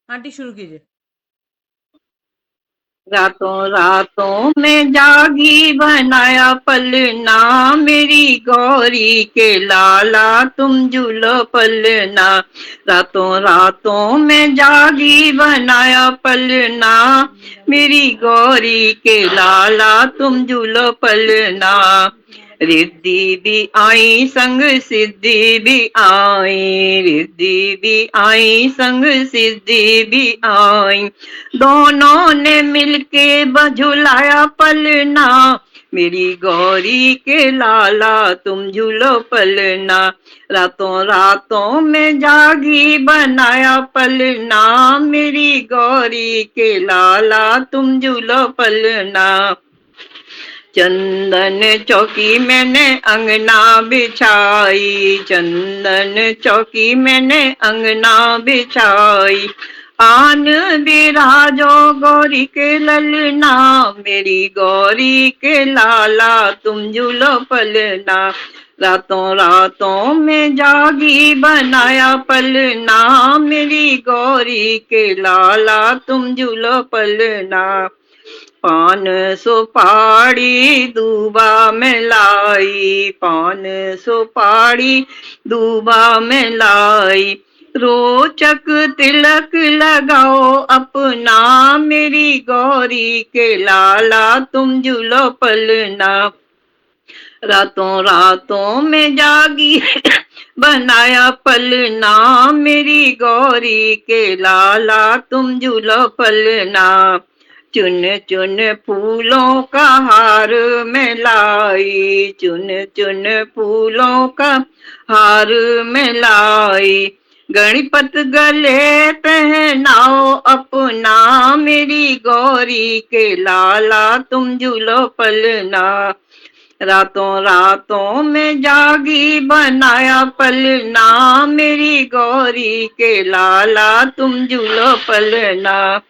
Aunty शुरू कीजिए। रातों रातों में जागी बनाया पलना, मेरी गौरी के लाला तुम झूलो पलना। रातों रातों में जागी बनाया पलना, मेरी गौरी के लाला तुम झूलो पलना। रिद्धि भी आई संग सिद्धि भी आई, रिद्धि भी आई संग सिद्धि भी आई। दोनों ने मिलके बझुलाया पलना, मेरी गौरी के लाला तुम झूलो पलना। रातों रातों में जागी बनाया पलना, मेरी गौरी के लाला तुम झूलो पलना। चंदन चौकी मैंने अंगना बिछाई, चंदन चौकी मैंने अंगना बिछाई। आन बिराजो गौरी के ललना, मेरी गौरी के लाला तुम झूलो पलना। रातों रातों में जागी बनाया पलना, मेरी गौरी के लाला तुम झूलो पलना। पान सुपारी दूबा में लाई, पान सुपारी दूबा में लाई। रोचक तिलक लगाओ अपना, मेरी गौरी के लाला तुम झूलो पलना। रातों रातों में जागी बनाया पलना, मेरी गौरी के लाला तुम झूलो पलना। चुन चुन फूलों का हार में लाई, चुन चुन फूलों का हार में लाई। गणपत गले पहनाओ अपना, मेरी गौरी के लाला तुम झूलो पलना। रातों रातों में जागी बनाया पलना, मेरी गौरी के लाला तुम झूलो पलना।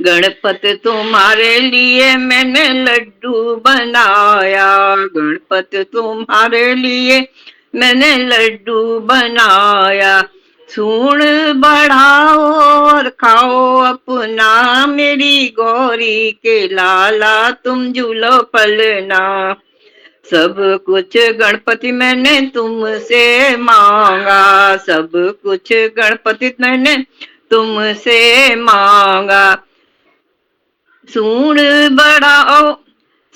गणपत तुम्हारे लिए मैंने लड्डू बनाया, गणपत तुम्हारे लिए मैंने लड्डू बनाया। सूण बढ़ाओ और खाओ अपना, मेरी गौरी के लाला तुम झूलो पलना। सब कुछ गणपति मैंने तुमसे मांगा, सब कुछ गणपति मैंने तुमसे मांगा। सूण बढ़ाओ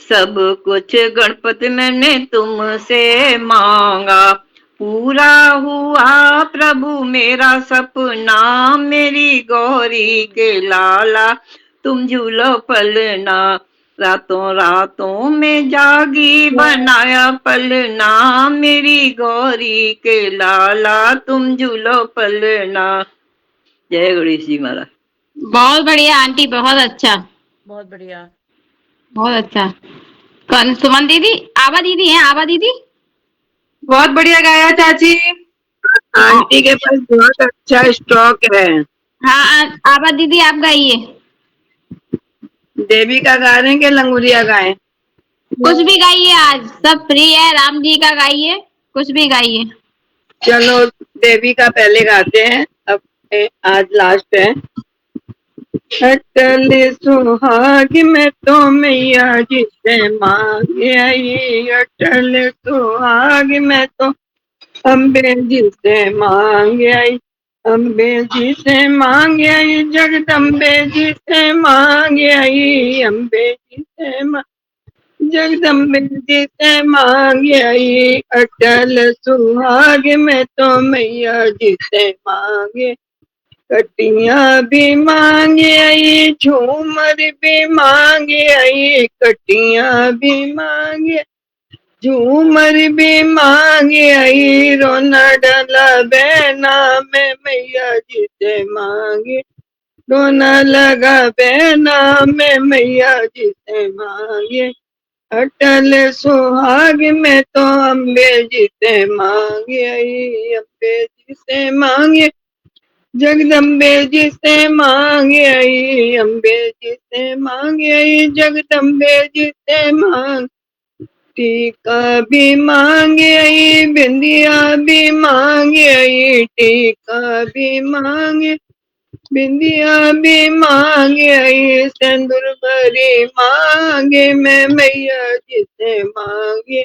सब कुछ गणपति मैंने तुमसे मांगा। पूरा हुआ प्रभु मेरा सपना, मेरी गौरी के लाला तुम झूलो पलना। रातों रातों में जागी बनाया पलना, मेरी गौरी के लाला तुम झूलो पलना। जय गणेश जी महाराज। बहुत बढ़िया आंटी, बहुत अच्छा, बहुत बढ़िया। बहुत अच्छा। सुमन दीदी, आभा दीदी हैं, आभा दीदी। बहुत बढ़िया गाया चाची। आंटी के पास बहुत अच्छा स्टॉक है। हाँ आभा दीदी आप गाइए। देवी का गा रहे हैं कि लंगूरिया गाएं? कुछ भी गाइए, आज सब फ्री है, राम जी का गाइए, कुछ भी गाइए। चलो देवी का पहले गाते हैं, अब आज लास्ट है। अटल सुहाग में तो मैया जिसे मांग आई, अटल सुहाग में तो अम्बे जी से मांग आई, अम्बे जी से मांग आई, जगदम्बे जी से मांग आई, अम्बे जी से जगदम्बे जी से मांग आई। अटल सुहाग में तो मैया जी से मांगे, कटिया भी मांग आई, झूमर भी मांग आई, कटिया भी मांगे, झूमर भी मांग आई। रोना डाला बहना में मैया जी से मांगे, रोना लगा बहना में मैया जी से मांगे। अटल सुहाग में तो अम्बे जी से मांगे आई, अम्बे जी से मांगे, जगदम्बे जी से मांगे आई, अम्बे जी से मांगे आई, जगदम्बे जी से मांग। टीका भी मांगे आई, बिंदिया भी मांगे आई, टीका भी मांगे, बिंदिया भी मांगे आई, सिंदूर भरी मांगे मैं मैया जी से मांगे,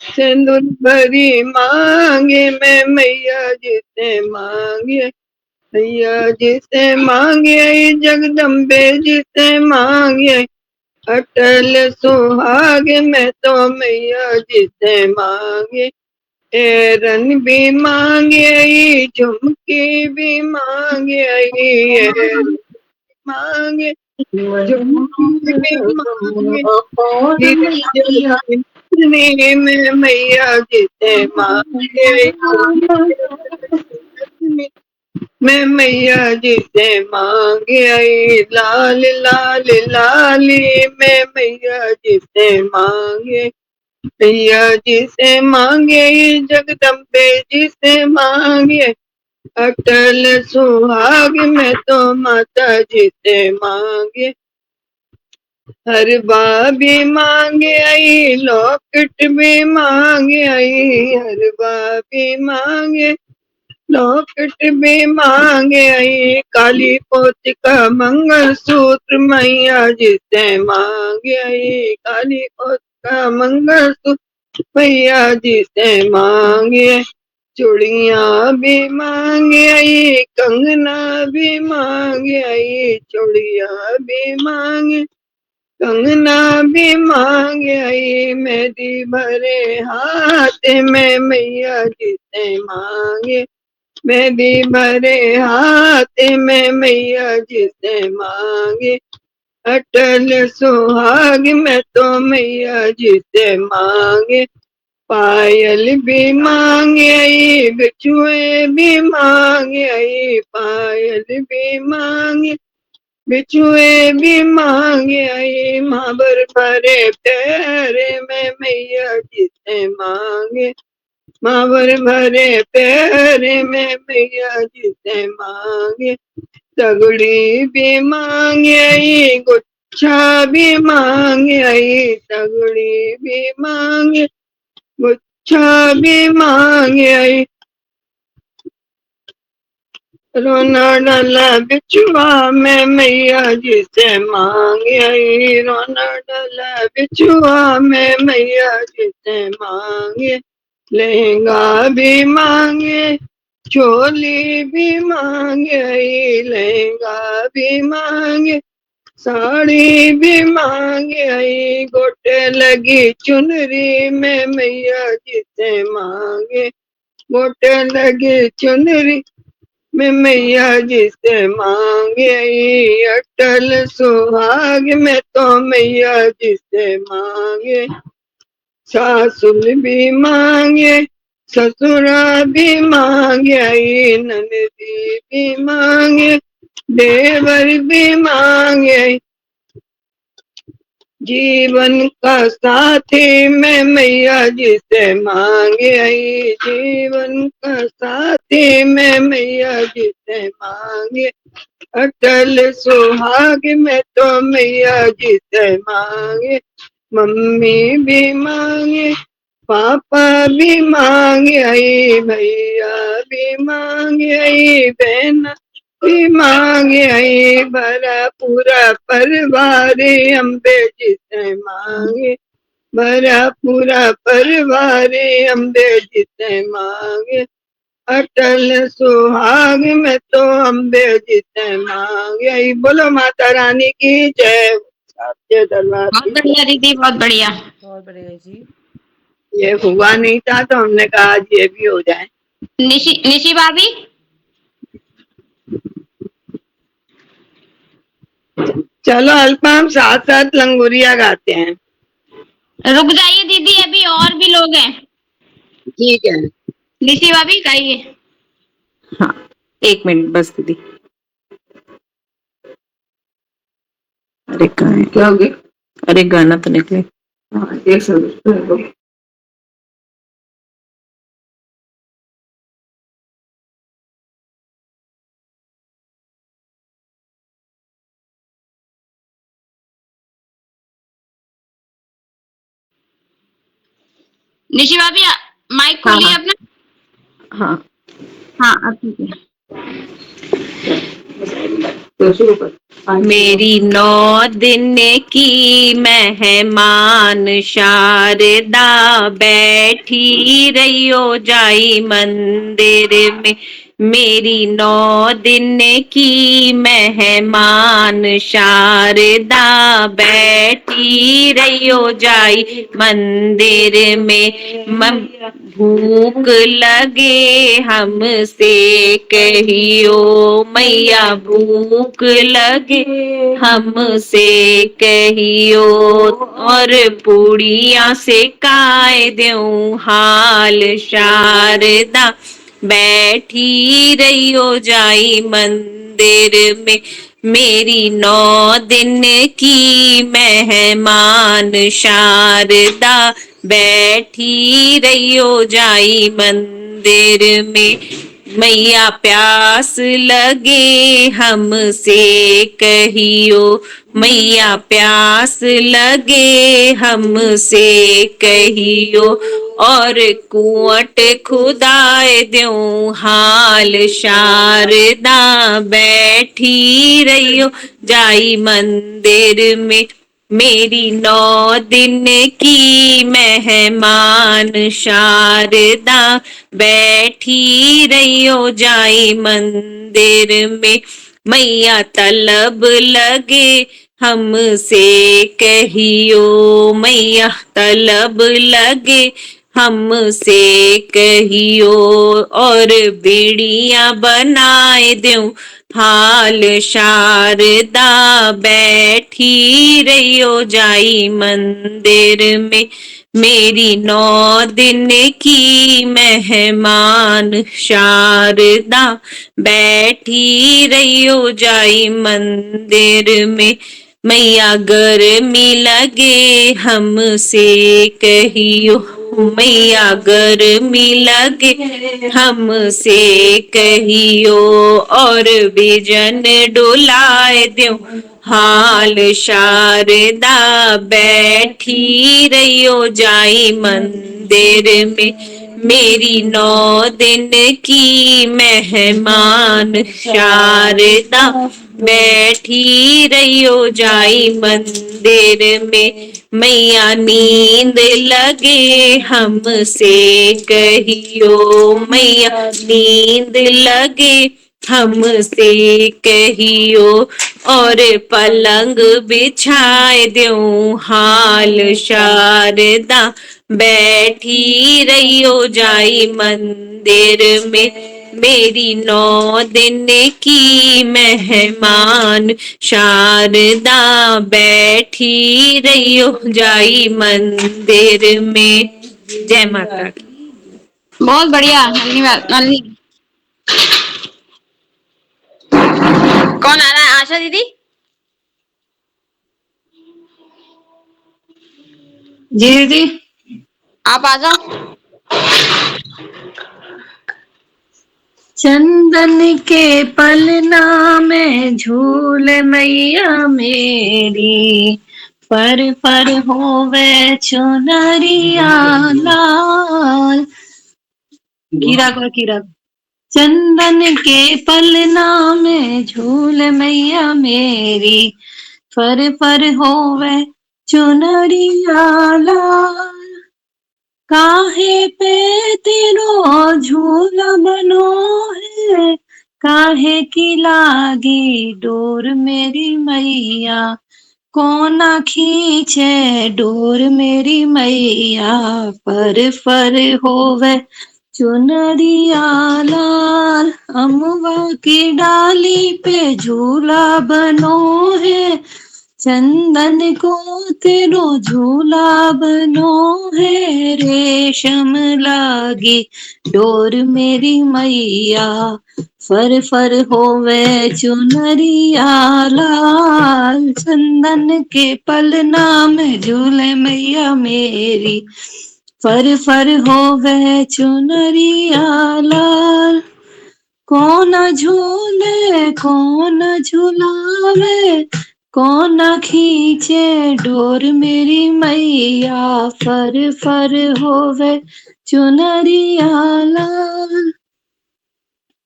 सिंदूर भरी मांगे मैं मैया जी से मांगे, मैया जी से मांगे आई, जगदम्बे जी से मांगे, अटल सुहाग मैं तो मैया जी से मांगे, एरन भी मांगे आई, झुमकी भी मांगे आई, एरन मांगे झुमकी भी मांगे, गिरने में मैया जी से मांगे, मैं मैया जी से मांगे आई, लाल लाल लाली मैं मैया जी से मांगे, मैया जी से मांगे, जगदम्बे जी से मांगे, अटल सुहाग मैं तो माता जी से मांगे, हर भी मांगे आई, लॉकेट भी मांगे आई, हर भी मांगे, लॉकेट भी मांगे आई, काली पोत का मंगलसूत्र मैया जी से मांगे आई, काली पोत का मंगलसूत्र मैया जी से मांगे, चूड़िया भी मांगे आई, कंगना भी मांगे आई, चूड़िया भी मांगे, कंगना भी मांगे आई, मेहंदी भरे हाथ में मैया जी से मांगे, मेहंदी भरे हाथ में मैया जी से मांगे, अटल सुहाग में तो मैया जी से मांगे, पायल भी मांगे आई, बिछुए भी मांगे आई, पायल भी मांगे, बिछुए भी मांगे आई, महाबर भरे प्यारे में मैया जी से मांगे, महाबर भरे प्यारे में मैया जी से मांगे, तगड़ी भी मांगे आई, गुच्छा भी मांगे आई, तगड़ी भी मांगे, गुच्छा भी मांगे आई, रोना डाला बिछुआ में मैया जी से मांगे आई, रोना डाला बिछुआ में मैया जी से मांगे, लहंगा भी मांगे, चोली भी मांगे आई, लहंगा भी मांगे, साड़ी भी मांगे आई, गोटे लगी चुनरी में मैया जी से मांगे, गोटे लगी चुनरी मैं मैया जी से मांगे आई, अटल सुहाग में तो मैया जी से मांगे, सासुर भी मांगे, ससुरा भी मांगे आई, ननदी भी मांगे, देवर भी मांगे आई, जीवन का साथी मैं मैया जी से मांगे आई, जीवन का साथी मैं मैया जी से मांगे, अटल सुहाग में तो मैया जी से मांगे, मम्मी भी मांगे, पापा भी मांगे आई, भैया भी मांगे आई, बहन भी मांगे आई, भरा पूरा परिवार अम्बे जी से मांगे, भरा पूरा परिवार अम्बे जी से मांगे, अटल सुहाग में तो अम्बे जी से मांगे आई, बोलो माता रानी की जय, साचे दरबार बहुत की जय। बढ़िया दीदी, बहुत बढ़िया। बहुत बढ़िया जी। ये हुआ नहीं था तो हमने कहा आज ये भी हो जाए। निशी निशी भाभी, चलो अल्पा हम साथ साथ लंगोरिया गाते हैं। रुक जाइए दीदी, अभी और भी लोग हैं। ठीक है। निशी भाभी गाइए। हाँ, 1 मिनट बस दीदी। अरे कहाँ है? क्या हो गया? अरे गाना तो निकले। हाँ, 1 सेकंड। निशी भाभी माइक खोलिए अपना। हाँ हाँ अब ठीक है। तो शुरू कर। मेरी 9 दिन की मेहमान शारदा बैठी रहियो जाई मंदिर में। मेरी 9 दिन की मेहमान शारदा बैठी रहियो जाई मंदिर में। भूख लगे हमसे कहियो मैया भूख लगे हमसे कहियो और पूड़िया से काय देऊं हाल शारदा बैठी रहियो जाई मंदिर में। मेरी 9 दिन की मेहमान शारदा बैठी रहियो जाई मंदिर में। मैया प्यास लगे हमसे कहियो मैया प्यास लगे हमसे कहियो और कुआट खुदाए द्यों हाल शारदा बैठी रहियो जाई मंदिर में। मेरी 9 दिन की मेहमान शारदा बैठी रहियो जाई मंदिर में। मैया तलब लगे हमसे कहियो मैया तलब लगे हमसे कहियो और बीड़िया बनाए दूं हाल शारदा बैठी रहियो जाई मंदिर में। मेरी 9 दिन की मेहमान शारदा बैठी रहियो जाई मंदिर में। मैया गर्मी लगे हमसे कहियो मैया गर्मी लगे हमसे कहियो और बिजन डुलाए द्यों हाल शारदा बैठी रहियो जाई मंदिर में। मेरी 9 दिन की मेहमान शारदा बैठी रहियो जाई मंदिर में। मैया नींद लगे हमसे कहियो मैया नींद लगे हमसे कहियो और पलंग बिछाए द्यों हाल शारदा बैठी रहियो जाई मंदिर में। मेरी 9 दिन की मेहमान शारदा बैठी रहियो जाई मंदिर में। जय माता दी। बहुत बढ़िया धन्यवाद नलिनी। कौन आ रहा है? आशा दीदी। जी दीदी। आप आ जाओ। चंदन के पलना में झूल मैया मेरी पर होवे चुनरिया लाल। कीरा चंदन के पलना में झूल मैया मेरी पर होवे चुनरिया लाल। काहे पे तेरो झूला बनो है काहे की लागी डोर मेरी मैया कोना खींचे डोर मेरी मैया पर होवे चुनरिया लाल। अमुआ की डाली पे झूला बनो है चंदन को तेरो झूला बनो है रेशम लागी डोर मेरी मैया फर होवे चुनरिया लाल। चंदन के पलना में झूले मैया मेरी फर होवे चुनरिया लाल। कौन झूले कौन झुलावे कौन खींचे डोर मेरी मैया फर होवे चुनरिया लाल।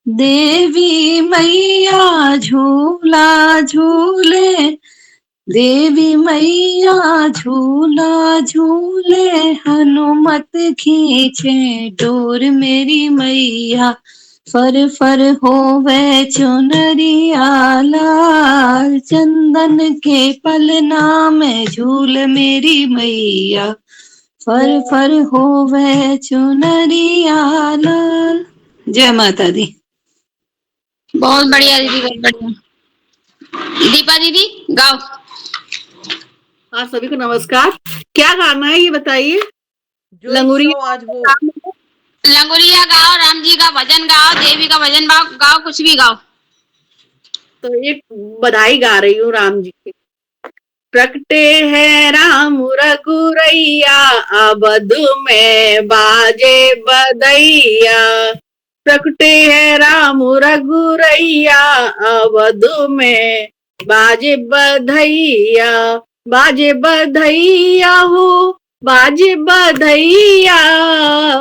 देवी मैया झूला झूले, देवी मैया झूला झूले, हनुमत खींचे डोर मेरी मैया, फर फर होवे चुनरिया लाल, चंदन के पलना में झूल मेरी मैया, फर फर होवे चुनरिया लाल। जय माता दी। बहुत बढ़िया दीदी, बहुत बढ़िया। दीपा दीदी गाओ। हाँ, सभी को नमस्कार। क्या गाना है ये बताइए? जो लंगूरिया इच्छा हो आज वो। लंगोलिया गाओ, राम जी का भजन गाओ, देवी का भजन गाओ, कुछ भी गाओ। तो ये बधाई गा रही हूँ राम जी की। प्रकटे है राम रघुरैया, अवध में बाजे बधैया। प्रकटे है राम रघुरैया, अवध में बाजे बधैया। बाजे बधैया हो, बाजे बधैया,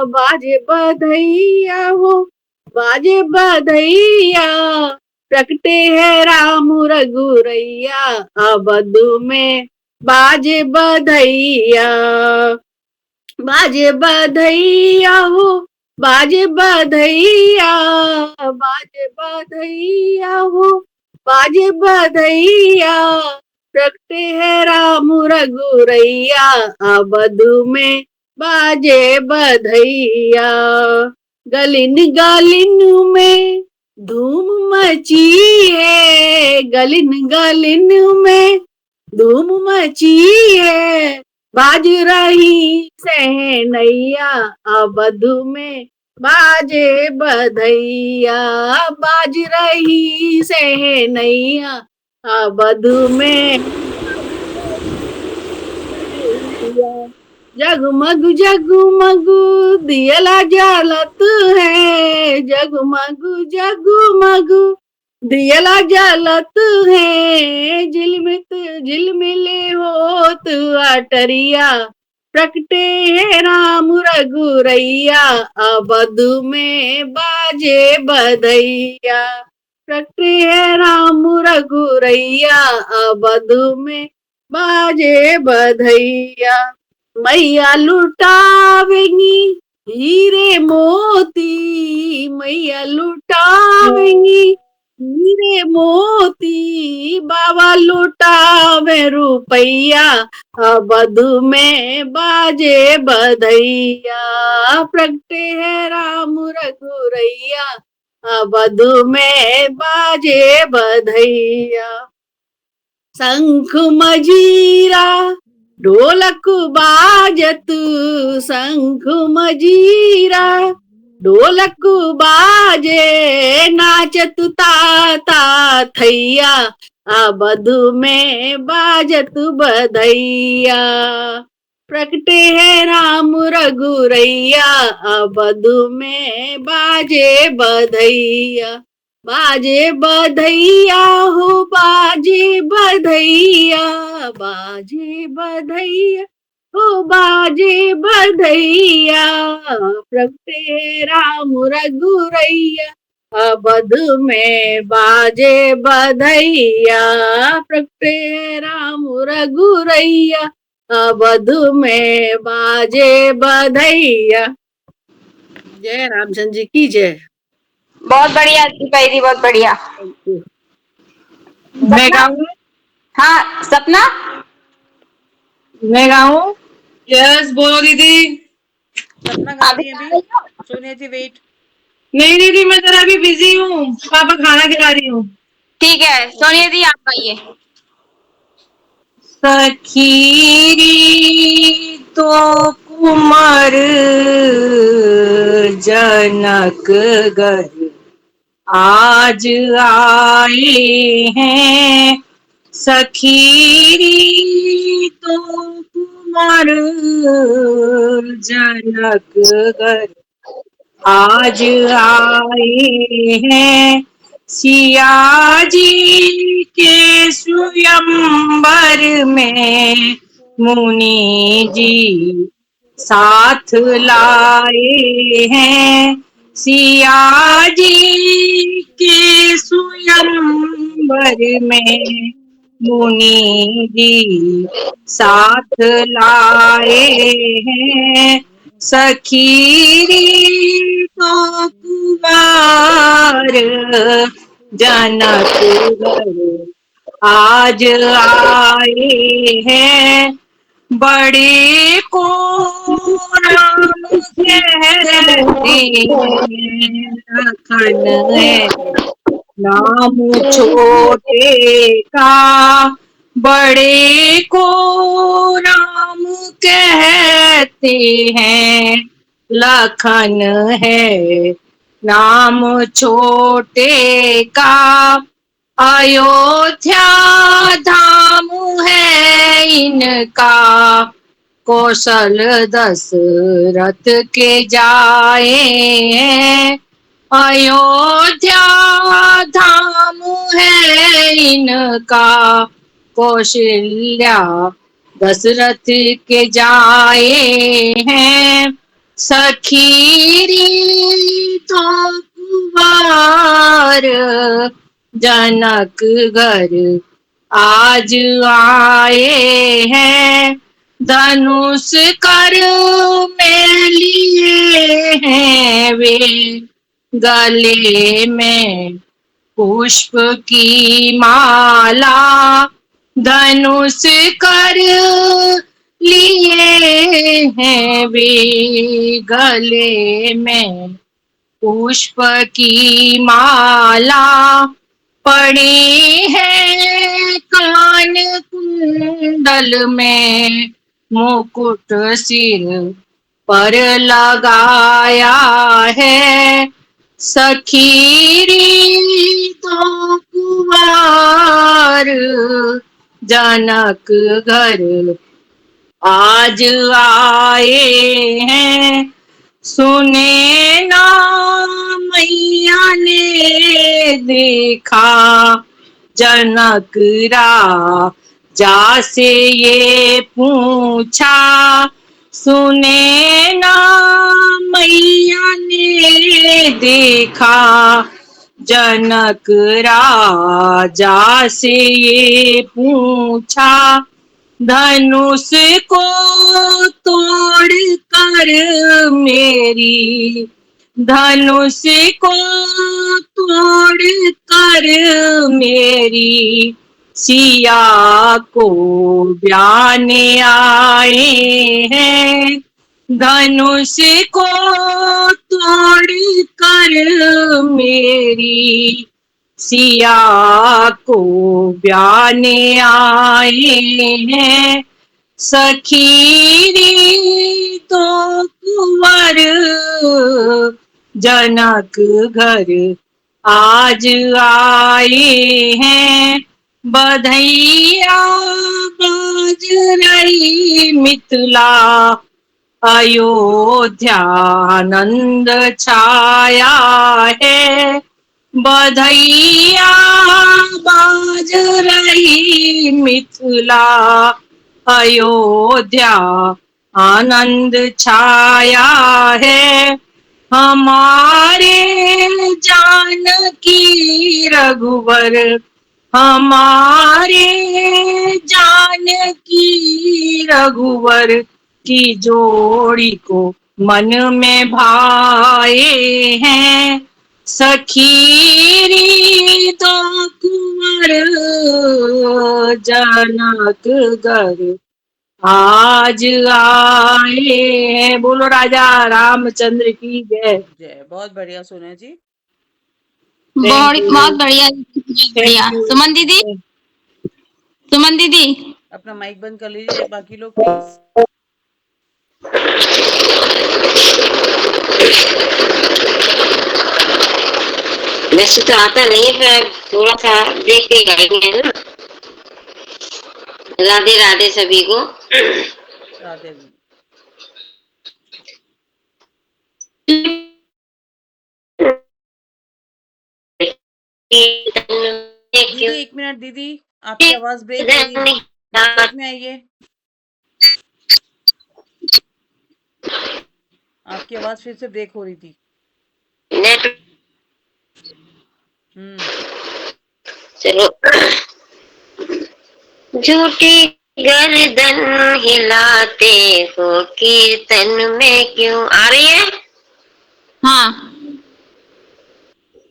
बाजे बधैया हो, बाजे बधैया। प्रकटे है राम रघुरैया, अवध में बाजे बधैया। बाजे बधैया हो, बाजे बधैया, बाजे बधैया हो, बाजे बधैया। प्रकटे है राम रघुरैया, अवध में बाजे बधैया। गलिन गलिन में धूम मची है, गलिन गलिन में धूम मची है। बाज रही सहनैया, अवध में बाजे बधैया। बाज रही सहनैया, अवध में जगमग जगमग दियला जलत है, जगमग जगमग दियला जलत है। झिलमित झिलमिले होत अटरिया, प्रकटे है राम रघुरैया, अवध में बाजे बधैया। प्रकटे है राम रघुरैया, अवध में बाजे बधैया। मैया लुटावेंगी हीरे मोती, मैया लुटावेंगी हीरे मोती। बाबा लुटावे रुपैया, अवध में बाजे बधैया। प्रगटे है राम रघुरैया, अवध में बाजे बधैया। शंख मजीरा ढोलक बाजत, शंख मजीरा ढोलक बाजे। नाचत ताता थैया, अवध में बाजत बधैया। प्रकटे है राम रघुरैया, अवध में बाजे बधैया। बाजे बधैया हो, बाजे बधैया, बाजे बधैया हो, बाजे बधैया। प्रगटे राम रघुरैया, अवध में बाजे बधैया। प्रगटे राम रघुरैया, अवध में बाजे बधैया। जय रामचंद्र जी की जय। बहुत बढ़िया दीपा दीदी, बहुत बढ़िया। मैं गाऊं? हाँ सपना, मैं गाऊं? यस, बोलो दीदी। सपना गा अभी रही है गा अभी। रही हो? सोनिया जी वेट। नहीं दीदी, मैं जरा अभी बिजी हूँ, पापा खाना खिला रही हूँ। ठीक है सोनिया दी, आप गाइए। सखीरी तो कुमार जनक घर आज आए हैं। सखीरी तो कुमार जनक घर आज आए हैं। सिया जी के स्वयंवर में मुनि जी साथ लाए हैं। सिया जी के स्वयंवर में मुनि जी साथ लाए हैं, सखीरी तो कुमार जनक घर आज आए हैं, बड़े को राम कहते हैं, लखन है नाम छोटे का, बड़े को राम कहते हैं, लखन है नाम छोटे का, अयोध्या धाम है इनका, कौशल दशरथ के जाए हैं, अयोध्या धाम है इनका, कौशल्या दशरथ के जाए हैं, सखीरी तो कुंवर जनक घर आज आए हैं, धनुष कर में लिए हैं वे, गले में पुष्प की माला, धनुष कर लिए हैं वे, गले में पुष्प की माला, पड़ी है कान कुंडल में, मुकुट सिर पर लगाया है, सखीरी तो कुंवर जनक घर आज आए हैं, सुने ना मैया ने देखा, जनक राजा से ये पूछा, सुने ना मैया ने देखा, जनक राजा से ये पूछा, धनुष को तोड़ कर मेरी, धनुष को तोड़ कर मेरी, सिया को ब्याने आए हैं, धनुष को तोड़ कर मेरी, सिया को ब्याने आए हैं, सखीरी तो कुंवर जनक घर आज आए हैं, बधैया बाज रही मिथिला, अयोध्या आनंद छाया है, बधैया बाज रही मिथिला, अयोध्या आनंद छाया है, हमारे जानकी रघुवर, हमारे जानकी रघुवर की जोड़ी को मन में भाए हैं, सखीरी तो कुंवर जनक घर आज आए हैं। बोलो राजा रामचंद्र की जय। जय। बहुत बढ़िया सोना जी। बहुत बढ़िया, बढ़िया। सुमन दीदी, सुमन दीदी अपना माइक बंद कर लीजिए बाकी लोग प्लीज। वैसे तो आता नहीं है, थोड़ा सा देख के गाएंगे ना। राधे राधे सभी को। राधे। दीदी एक मिनट दीदी, आपकी आवाज ब्रेक हो रही है, नेटवर्क में आइए। आपकी आवाज फिर से ब्रेक हो रही थी। नेट हम्म। चलो। झूठी गर्दन हिलाते हो कीर्तन में क्यों, आ रही है? हाँ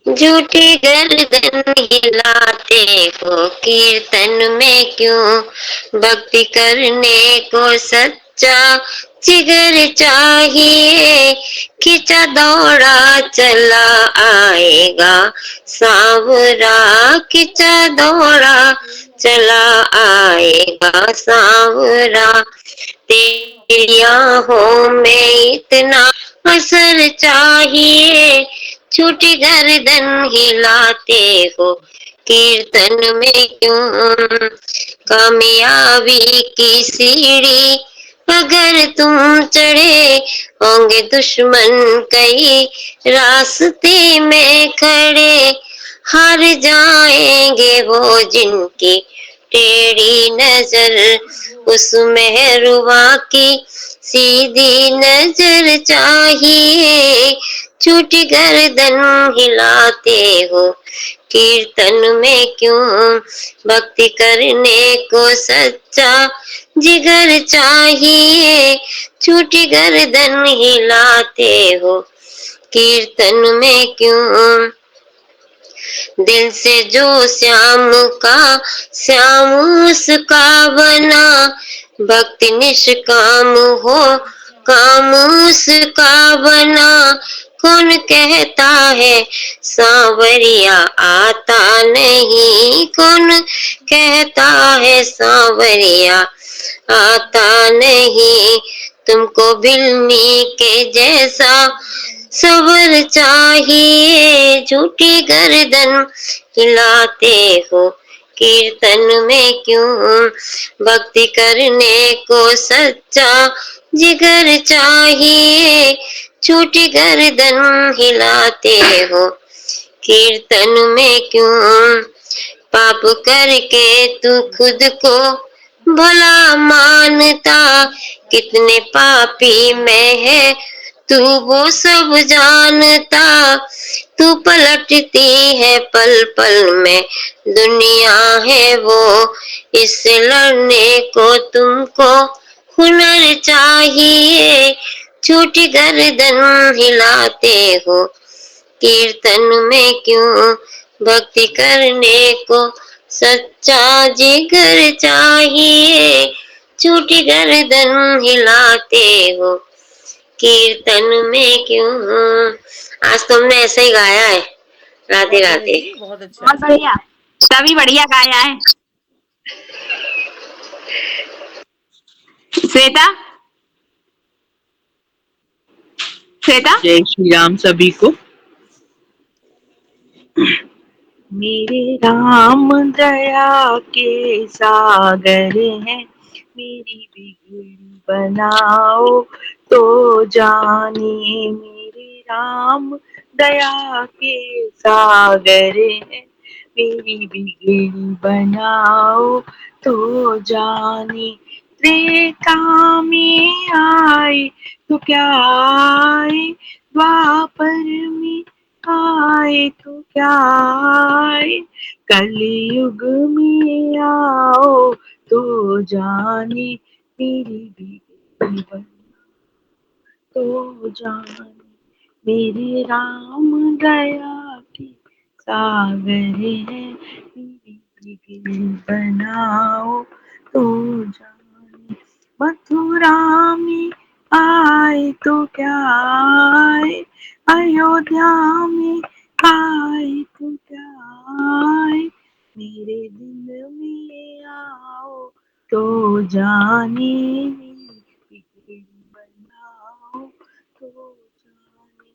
झूठी गर्दन हिलाते हो कीर्तन में क्यों, भक्ति करने को सच्चा जिगर चाहिए, खिंचा दौड़ा चला आएगा सांवरा, खिंचा दौड़ा चला आएगा सांवरा, तेरी आंखों में इतना असर चाहिए, छोटी गर्दन हिलाते हो कीर्तन में क्यों, कामयाबी की सीढ़ी अगर तुम चढ़े, होंगे दुश्मन कई रास्ते में खड़े, हार जाएंगे वो जिनकी टेढ़ी नजर, उस मेहरुबा की सीधी नजर चाहिए, छोटी गर्दन हिलाते हो कीर्तन में क्यों, भक्ति करने को सच्चा जिगर चाहिए, छोटी गर्दन हिलाते हो कीर्तन में क्यों, दिल से जो श्याम का श्याम उसका बना, भक्ति निष्काम हो काम उसका बना, कौन कहता है सांवरिया आता नहीं, कौन कहता है सांवरिया आता नहीं, तुमको भिलनी के जैसा सबर चाहिए, झूठी गर्दन हिलाते हो कीर्तन में क्यों, भक्ति करने को सच्चा जिगर चाहिए, छोटी गर्दन हिलाते हो कीर्तन में क्यों, पाप करके तू खुद को भला मानता, कितने पापी में है तू वो सब जानता, तू पलटती है पल पल में दुनिया है वो, इससे लड़ने को तुमको हुनर चाहिए, छोटी गर्दन हिलाते हो कीर्तन में क्यों, भक्ति करने को सच्चा जिगर चाहिए, छोटी गर्दन हिलाते हो कीर्तन में क्यों। आज तुमने ऐसे ही गाया है राधे बहुत बढ़िया राधे। दीदी, बहुत अच्छा। बहुत बढ़िया, सभी बढ़िया गाया है। श्वेता, श्वेता जय श्री राम सभी को। मेरे राम दया के सागर हैं, मेरी बिगड़ी बनाओ तो जाने, मेरे राम दया के सागर हैं, मेरी बिगड़ी बनाओ तो जाने, त्रेता में आए तो क्या आए, द्वापर में आए तो क्या आए, कलयुग में आओ तो जाने, मेरी बिगड़ी बन तो जाने, मेरे राम दया के सागर है, मेरी बिगड़ी बनाओ तो जाने, मथुरा में आए तो क्या आए, अयोध्या में आए तो क्या आए, मेरे दिल में आओ तो जाने, मेरी बिगड़ी बनाओ तो जाने,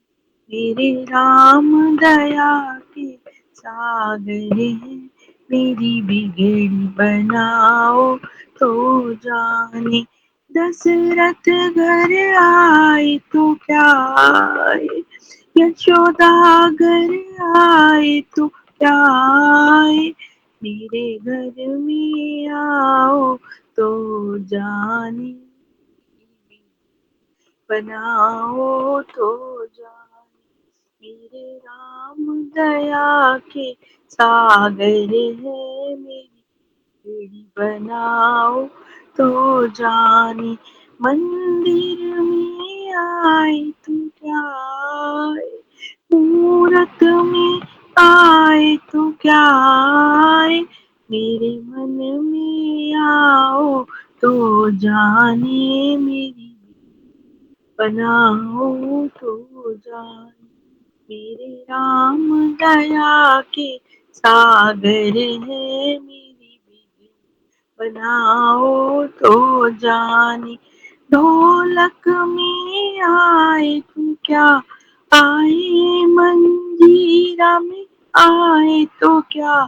मेरे राम दया के सागर हैं, मेरी बिगड़ी बनाओ तो जाने, दशरथ घर आए तो क्या आए, यशोदा घर आए तो क्या आए, मेरे घर में आओ तो जाने, बनाओ तो जाने, मेरे राम दया के सागर है, मेरी बेड़ी बनाओ तो जाने, मंदिर में आए तो क्या आए, मूरत में आए तो क्या आए, मेरे मन में आओ तो जाने, मेरी बनाओ तो जाने, मेरे राम दया के सागर है, मेरी बेड़ी बनाओ तो जाने, ढोलक में आए तो क्या आए, मंजीरा में आए तो क्या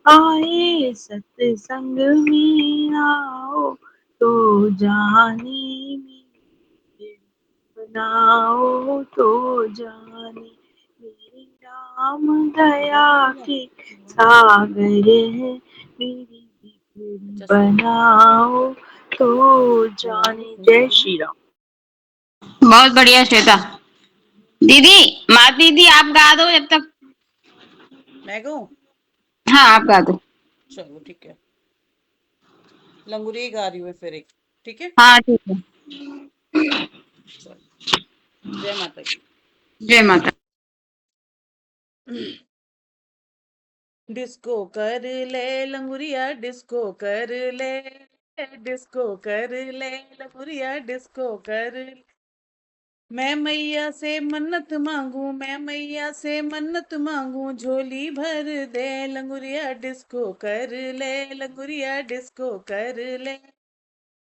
आए, सत्संग में आओ तो जाने, मेरी बनाओ तो जाने, मेरे राम दया के सागर है, मेरी बिगड़ी बनाओ तो जाने। जय श्री राम। बहुत बढ़िया श्वेता दीदी। माँ दीदी आप गा दो जब तक। मैं गाऊं? हाँ आप गा दो। चलो ठीक है, लंगूरी गा रही हूँ फिर एक, ठीक है। हाँ ठीक है। चलो, जय माता की। जय माता। डिस्को कर ले लंगुरिया, डिस्को कर ले, डिस्को कर ले लंगुरिया, डिस्को कर ले। मैं मैया से मन्नत मांगू, मैं मैया से मन्नत मांगू, झोली भर दे लंगुरिया, डिस्को कर ले लंगुरिया, डिस्को कर ले,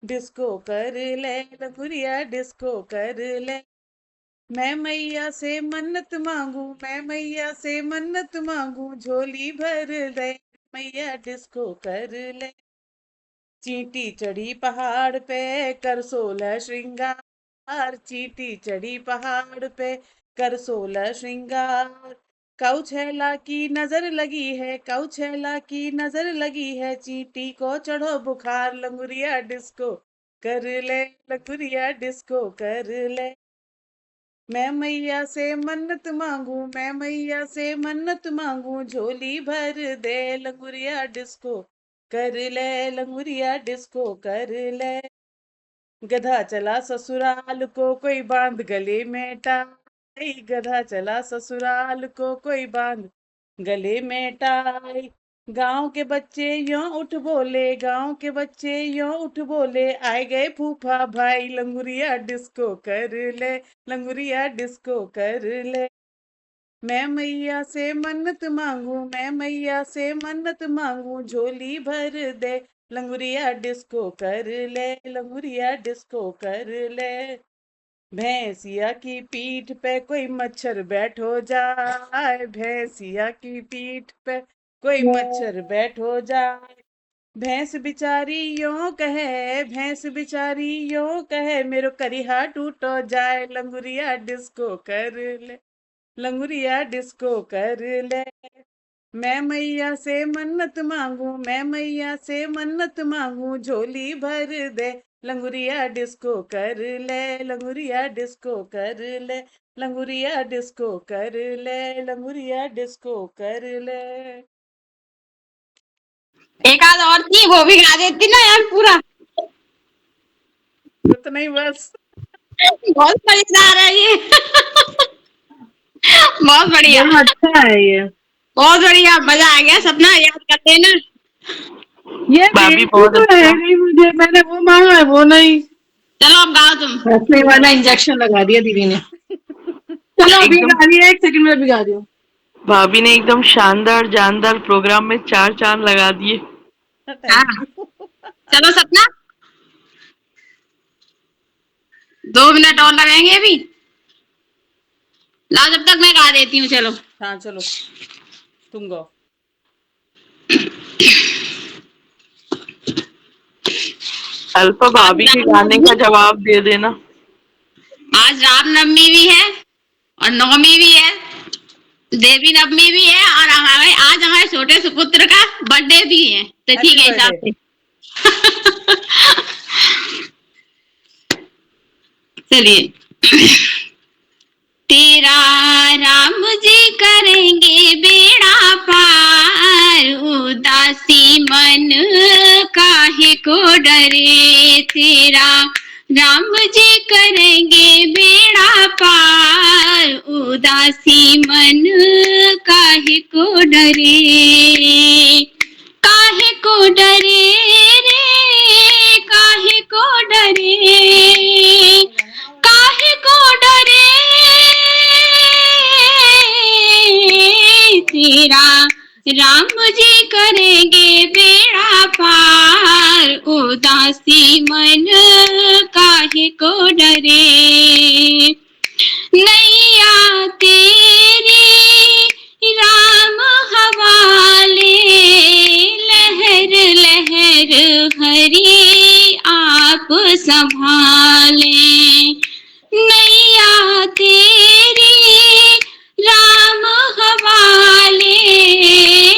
डिस्को कर ले लंगुरिया, डिस्को कर ले। मैं मैया से मन्नत मांगू, मैं मैया से मन्नत मांगू, झोली भर दे मैया, डिस्को कर ले। चींटी चढ़ी पहाड़ पे कर 16 श्रृंगार, चींटी चढ़ी पहाड़ पे कर 16 श्रृंगार। कौछेला की नजर लगी है, कौछेला की नजर लगी है, चींटी को चढ़ो बुखार, लंगुरिया डिस्को कर ले, लंगुरिया डिस्को कर ले। मैं मैया से मन्नत मांगू, मैं मैया से मन्नत मांगू, झोली भर दे लंगुरिया, डिस्को कर ले, लंगुरिया डिस्को कर ले। गधा चला ससुराल को कोई बांध गले में टाई, गधा चला ससुराल को कोई बांध गले में टाई। गांव के बच्चे यों उठ बोले, गांव के बच्चे यों उठ बोले, आए गए फूफा भाई, लंगुरिया डिस्को कर ले, लंगुरिया डिस्को कर ले। मैं मैया से मन्नत मांगू, मैं मैया से मन्नत मांगू, झोली भर दे लंगुरिया, डिस्को कर ले, लंगुरिया डिस्को कर ले। भैंसिया की पीठ पे कोई मच्छर बैठो जाए, भैंसिया की पीठ पे कोई मच्छर बैठो जाए। भैंस बिचारी यों कहे, भैंस बिचारी यों कहे, मेरो करिहा टूटो जाए, लंगुरिया डिस्को कर ले, लंगुरिया डिस्को कर ले। मैं मैया से मन्नत मांगू, मैं मैया से मन्नत मांगू, झोली भर दे लंगुरिया, डिस्को कर ले, लंगुरिया डिस्को कर ले, लंगुरिया डिस्को कर ले, लंगुरिया डिस्को कर ले। एक आध और थी वो भी गा देती ना यार पूरा। उतना ही बस। बहुत मजेदार है ये। बहुत बढ़िया, अच्छा है ये। बहुत बढ़िया, मजा आ गया। सपना याद करते हैं ना। ये भाभी बेटी बहुत तो है अच्छा। नहीं, मुझे मैंने वो मांगा है वो नहीं। चलो अब गाओ तुम। हंसने वाला इंजेक्शन लगा दिया दीदी ने। चलो अभी एकदम गा रही है, 1 सेकंड में भी गा रही हूँ। भाभी ने एकदम शानदार जानदार प्रोग्राम में 4 चांद लगा दिए। हाँ थैंक यू। चलो सपना 2 मिनट और लगेंगे अभी। लाओ जब तक मैं गा देती हूँ। चलो हाँ चलो, तुम गाओ। अल्फा आज भाभी के गाने रामनवमी, का जवाब दे देना। आज रामनवमी भी है और नवमी भी है, देवी नवमी भी है, और आज हमारे छोटे सुपुत्र का बर्थडे भी है, तो ठीक हैप्पी है हिसाब बर्थडे। से। चलिए तेरा राम जी करेंगे बेड़ा पार, उदासी मन काहे को डरे। तेरा राम जी करेंगे बेड़ा पार, उदासी मन काहे को डरे। काहे को डरे रे, काहे को डरे, काहे को डरे। तेरा राम जी करेंगे बेड़ा पार, उदासी मन काहे को डरे। नैया तेरी राम हवाले, लहर लहर हरि आप संभाले। नैया तेरी राम हवाले,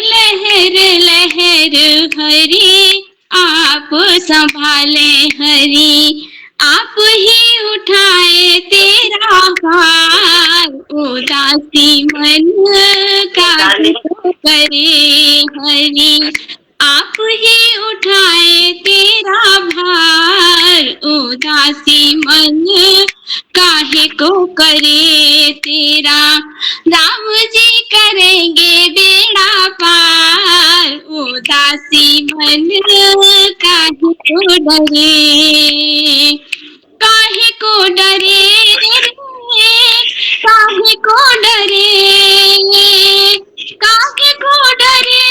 लहर लहर हरि आप संभाले। हरि आप ही उठाए तेरा भार, उदासी मन काहे को करे। हरि आप ही उठाए तेरा भार, उदासी मन काहे को करे। तेरा राम जी करेंगे बेड़ा पार, उदासी मन काहे को डरे। काहे को डरे रे, काहे को डरे, काहे को डरे।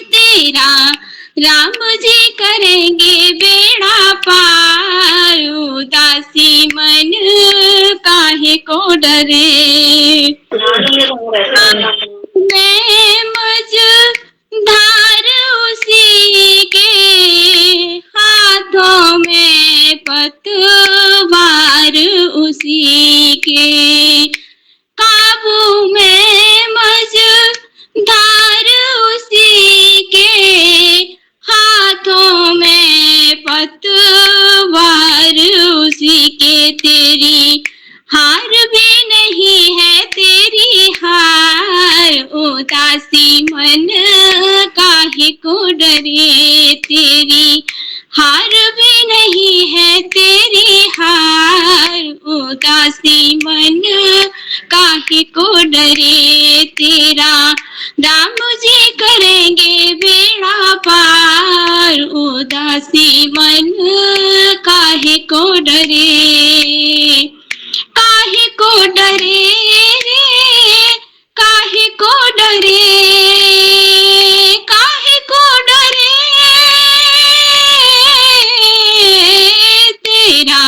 तेरा राम जी करेंगे बेड़ा पार, उदासी मन काहे को डरे। मैं मझधार उसी के हाथों में, पतवार उसी के काबू में। मझधार उसी के हाथों में, पतवार उसी के। तेरी हार भी नहीं है तेरी हार, उदासी मन काहे को डरे। तेरी हार भी नहीं है तेरी हार, उदासी मन काहे को डरे। तेरा राम जी करेंगे बेड़ा पार, उदासी मन काहे को डरे। काहे को डरे रे, काहे को डरे, काहे को डरे। तेरा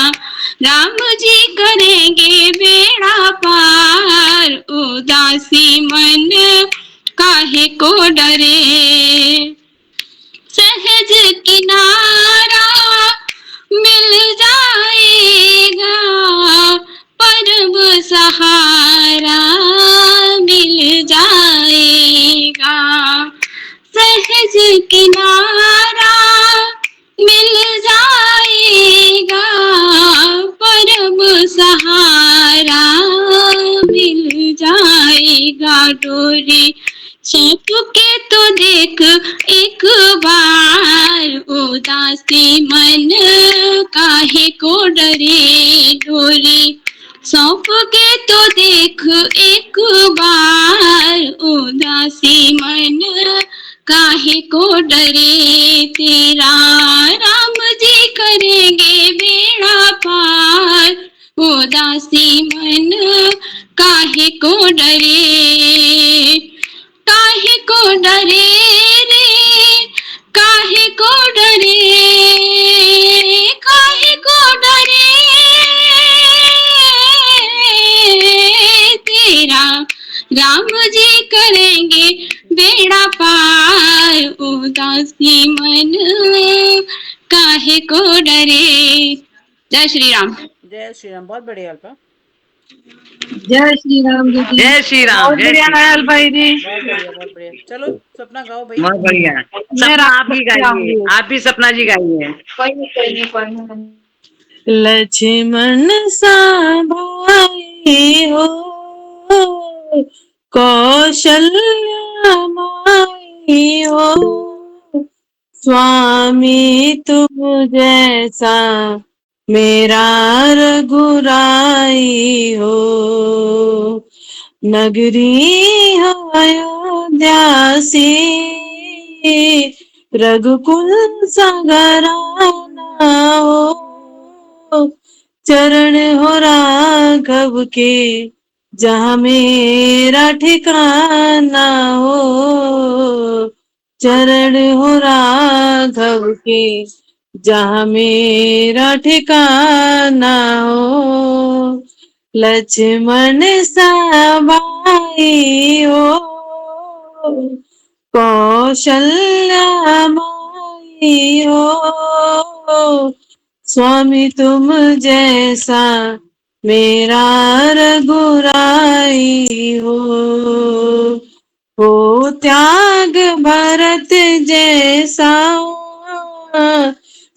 राम जी करेंगे बेड़ा पार, उदासी मन काहे को डरे। सहज किनारा मिल जाएगा, परम सहारा मिल जाएगा। सहज किनारा मिल जाएगा, परम सहारा मिल जाएगा। डोरी सौंप के तो देख एक बार, उदासी मन काहे को डरे। डोरी सौंप के तो देख एक बार, उदासी मन काहे को डरे। तेरा राम जी करेंगे बेड़ा पार, उदासी मन काहे को डरे। काहे को डरे रे, काहे को डरे, काहे को डरे। तेरा राम जी करेंगे बेड़ा पार, उदासी मन काहे को डरे। जय श्री राम। जय श्री राम। बहुत बढ़िया अल्पा। जय श्री राम दीदी। जय श्री राम। बहुत बढ़िया नायल भाई जी। बहुत बढ़िया, बहुत बढ़िया। चलो सपना गाओ भाई। बहुत बढ़िया। सपना आप ही गाइए, आप ही सपना जी गाइए। लक्ष्मण सा भाई हो, कौशल्या माई हो, स्वामी तुम जैसा मेरा रघुराई हो। नगरी हो अयोध्या सी, रघुकुल सगराना हो, चरण हो राघव के जहाँ मेरा ठिकाना हो, चरण हो राघव के जहाँ मेरा ठिकाना हो। लक्ष्मण सा भाई हो, कौशल्या माई हो, स्वामी तुम जैसा मेरा रघुराई हो त्याग भरत जैसा,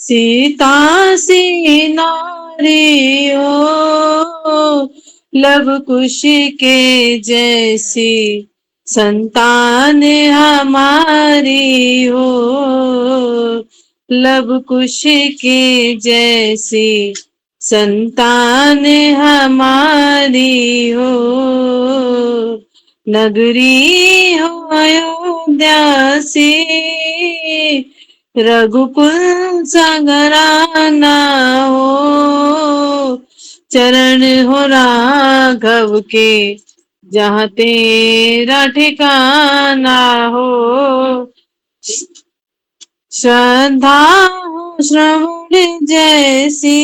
सीता सी नारी हो, लव कुश के जैसी संतान हमारी हो, लव कुश के जैसी संतान हमारी हो। नगरी हो अयोध्या सी, रघुकुल संगराना हो, चरण हो राघव के जहाँ तेरा ठिकाना हो। श्रद्धा हो श्रवण जैसी,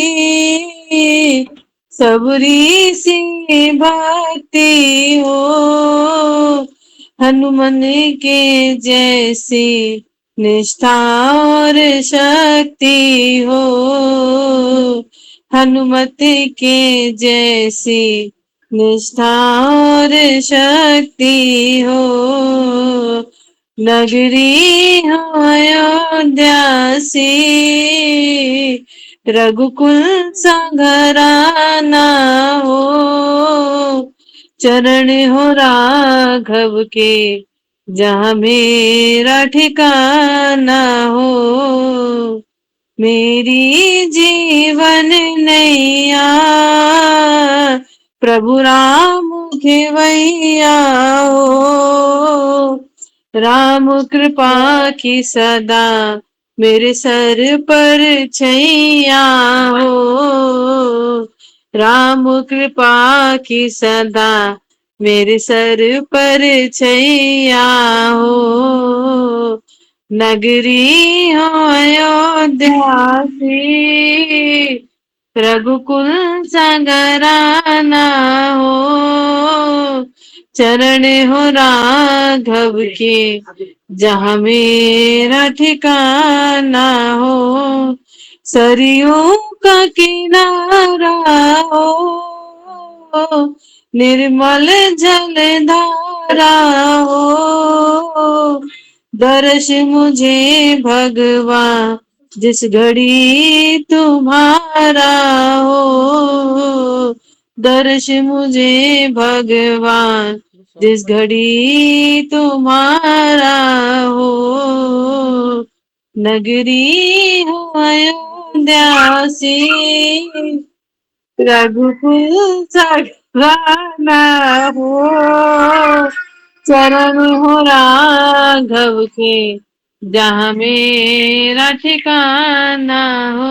सबरी सी भक्ति हो, हनुमान के जैसी निष्ठा और शक्ति हो, हनुमत के जैसी निष्ठा और शक्ति हो। नगरी हो अयोध्या सी, रघुकुल संघराना हो, चरण हो राघव के जहाँ मेरा ठिकाना हो। मेरी जीवन नैया प्रभु राम खेवैया हो, राम कृपा की सदा मेरे सर पर छैया हो, राम कृपा की सदा मेरे सर पर छैया हो। नगरी हो अयोध्या सी, रघुकुल संगराना हो, चरण हो राघव के जहाँ मेरा ठिकाना हो। सरयू का किनारा हो, निर्मल जल धारा हो, दर्श मुझे भगवान जिस घड़ी तुम्हारा हो, दर्श मुझे भगवान जिस घड़ी तुम्हारा हो। नगरी हो अयोध्या सी, रघुकुल सगराना हो, चरण हो राघव के जहाँ मेरा ठिकाना हो,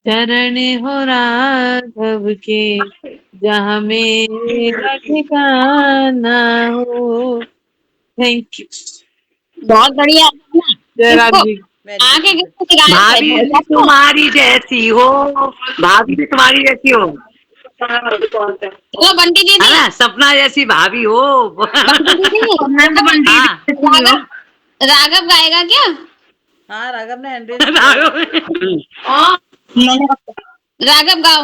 चरण हो राघव के जहाँ मेरा ठिकाना हो। Thank you. बहुत बढ़िया। जय राम इसको जी। आगे किसको सिखाया है? भाभी भैया भी को? तुम्हारी जैसी हो, भाभी भी तुम्हारी जैसी हो, चलो बंटी है दीदी, ना, सपना जैसी भाभी हो। बंटी दीदी, हाँ राघव राघव गाएगा क्या? हाँ, राघव ने एंट्रेंस किया है। राघव गाओ।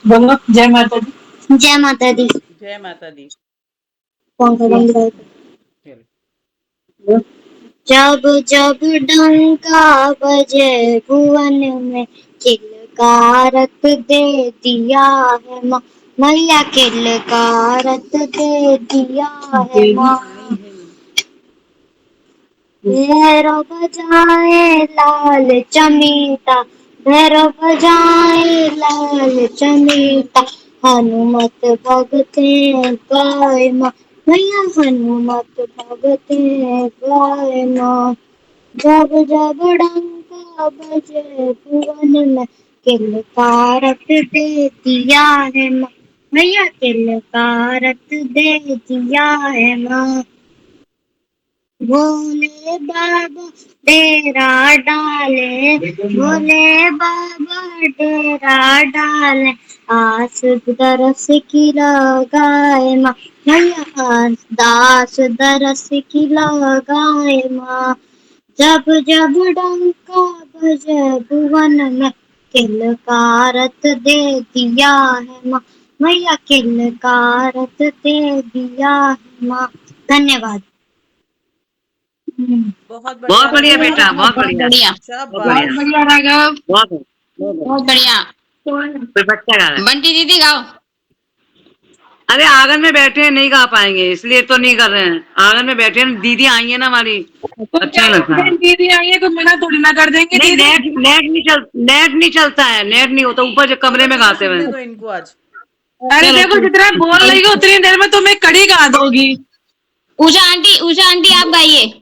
बोलो जय माता दी। जय माता दी। जय माता दी। कौन सा बंद है? जब जब डंका बजे भुवन में, किलकारत दे दिया है माँ, मैया किलकारत दे दिया है माँ। भैरव बजाए लाल चमीता, भैरव बजाए लाल चमीता, हनुमत भगते गाय माँ, मैया हनुमत भगते गाय माँ। जब जब डंका बजे भुवन में, किलकारत दे दिया है माँ, मैया किलकारत दे दिया है माँ। भोले बाबा डेरा डाले, भोले बाबा डेरा डाले, आस दरस की लगाए माँ, मैया आस दास दरस की लगाए माँ। जब जब डंका बजे भुवन में, किलकारत दे दिया है माँ, मैया किलकारत दे दिया है माँ। धन्यवाद। बहुत बहुत बढ़िया बढ़िया राघव, बेटा, बहुत बहुत बढ़िया, बढ़िया, बहुत शाबाश। बढ़िया, बढ़िया राघव। बहुत बढ़िया। बहुत बढ़िया। कोई बच्चा गा रहा है। बंटी दीदी गाओ। अरे आंगन में बैठे हैं, नहीं गा पाएंगे इसलिए तो नहीं कर रहे हैं। आंगन में बैठे हैं, दीदी आई है ना हमारी, अच्छा नहीं लगता है। दीदी आई है तो मना थोड़ी ना कर देंगे नहीं, दीदी। नेट नहीं चलता है, नेट नहीं होता, ऊपर जो कमरे में गाते हुए। सुनने दो इनको आज। अरे चलो देखो जितना बोल रही हो उतनी देर में तुम्हें कड़ी गा दोगी। उषा आंटी आप गाइए।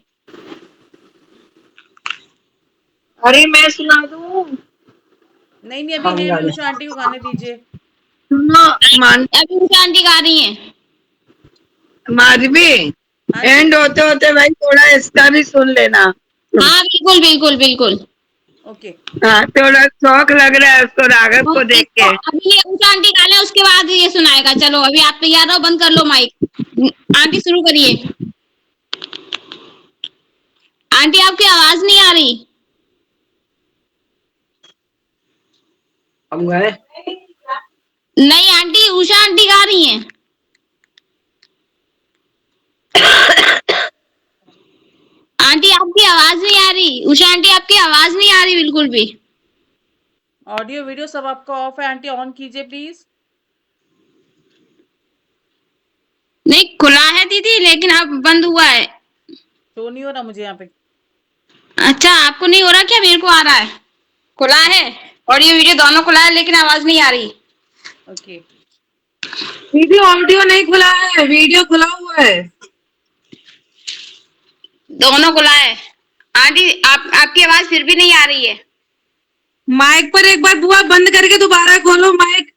अरे मैं सुना दूं। नहीं नहीं, अभी नहीं, अभी उषा आंटी को गाने दीजिए। सुनो मान अभी उषा आंटी गा रही हैं। माधवी, हाँ जी। एंड होते होते भाई थोड़ा इसका भी सुन लेना। हाँ बिल्कुल बिल्कुल बिल्कुल। ओके। हाँ थोड़ा शौक लग रहा है उसको राघव और को देख इसको के। अभी ये उषा आंटी गा लें, उसके बाद ये सुनाएगा। चलो अभी आप तैयार रहो, बंद कर लो माइक। आंटी शुरू करिए। आंटी आपकी आवाज नहीं आ रही। अब गए। नहीं आंटी, उषा आंटी गा रही हैं। आंटी आपकी आवाज नहीं आ रही। उषा आंटी आपकी आवाज नहीं आ रही बिल्कुल भी। ऑडियो वीडियो सब आपका ऑफ है आंटी, ऑन कीजिए प्लीज। नहीं खुला है दीदी, लेकिन अब बंद हुआ है। शो नहीं हो रहा मुझे यहाँ पे। अच्छा आपको नहीं हो रहा क्या? मेरे को आ रहा है। खुला है, ऑडियो वीडियो दोनों खुला है, लेकिन आवाज नहीं आ रही। ओके। दीदी ऑडियो नहीं खुला है, वीडियो खुला हुआ है। दोनों खुला है। आंटी आपकी आवाज फिर भी नहीं आ रही है। माइक पर एक बार बुआ बंद करके दोबारा खोलो माइक।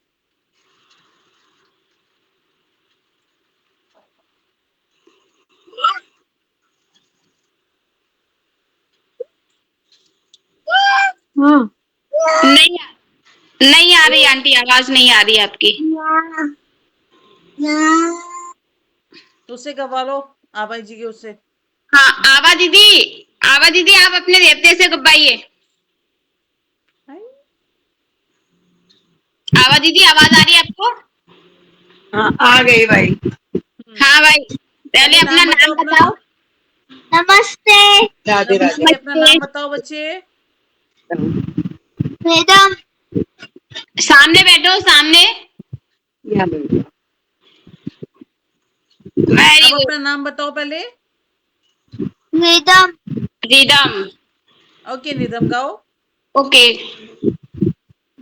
हाँ नहीं नहीं आ रही आंटी, आवाज नहीं आ रही आपकी। तो उससे गवा लो, आबाई जी के उससे। हाँ आवा दीदी आप अपने देवते से गवाइए। आवा दीदी आवाज आ रही है आपको? हाँ आ गई भाई। हाँ भाई, पहले अपना नाम अपना। बताओ। नमस्ते। राधे राधे। नमस्ते, अपना नाम बताओ बच्चे। मैडम सामने बैठो, सामने। यहाँ बैठो। वेरी अब गुड। अपना नाम बताओ पहले। रिदम। रिदम। ओके, निदम गाओ। ओके।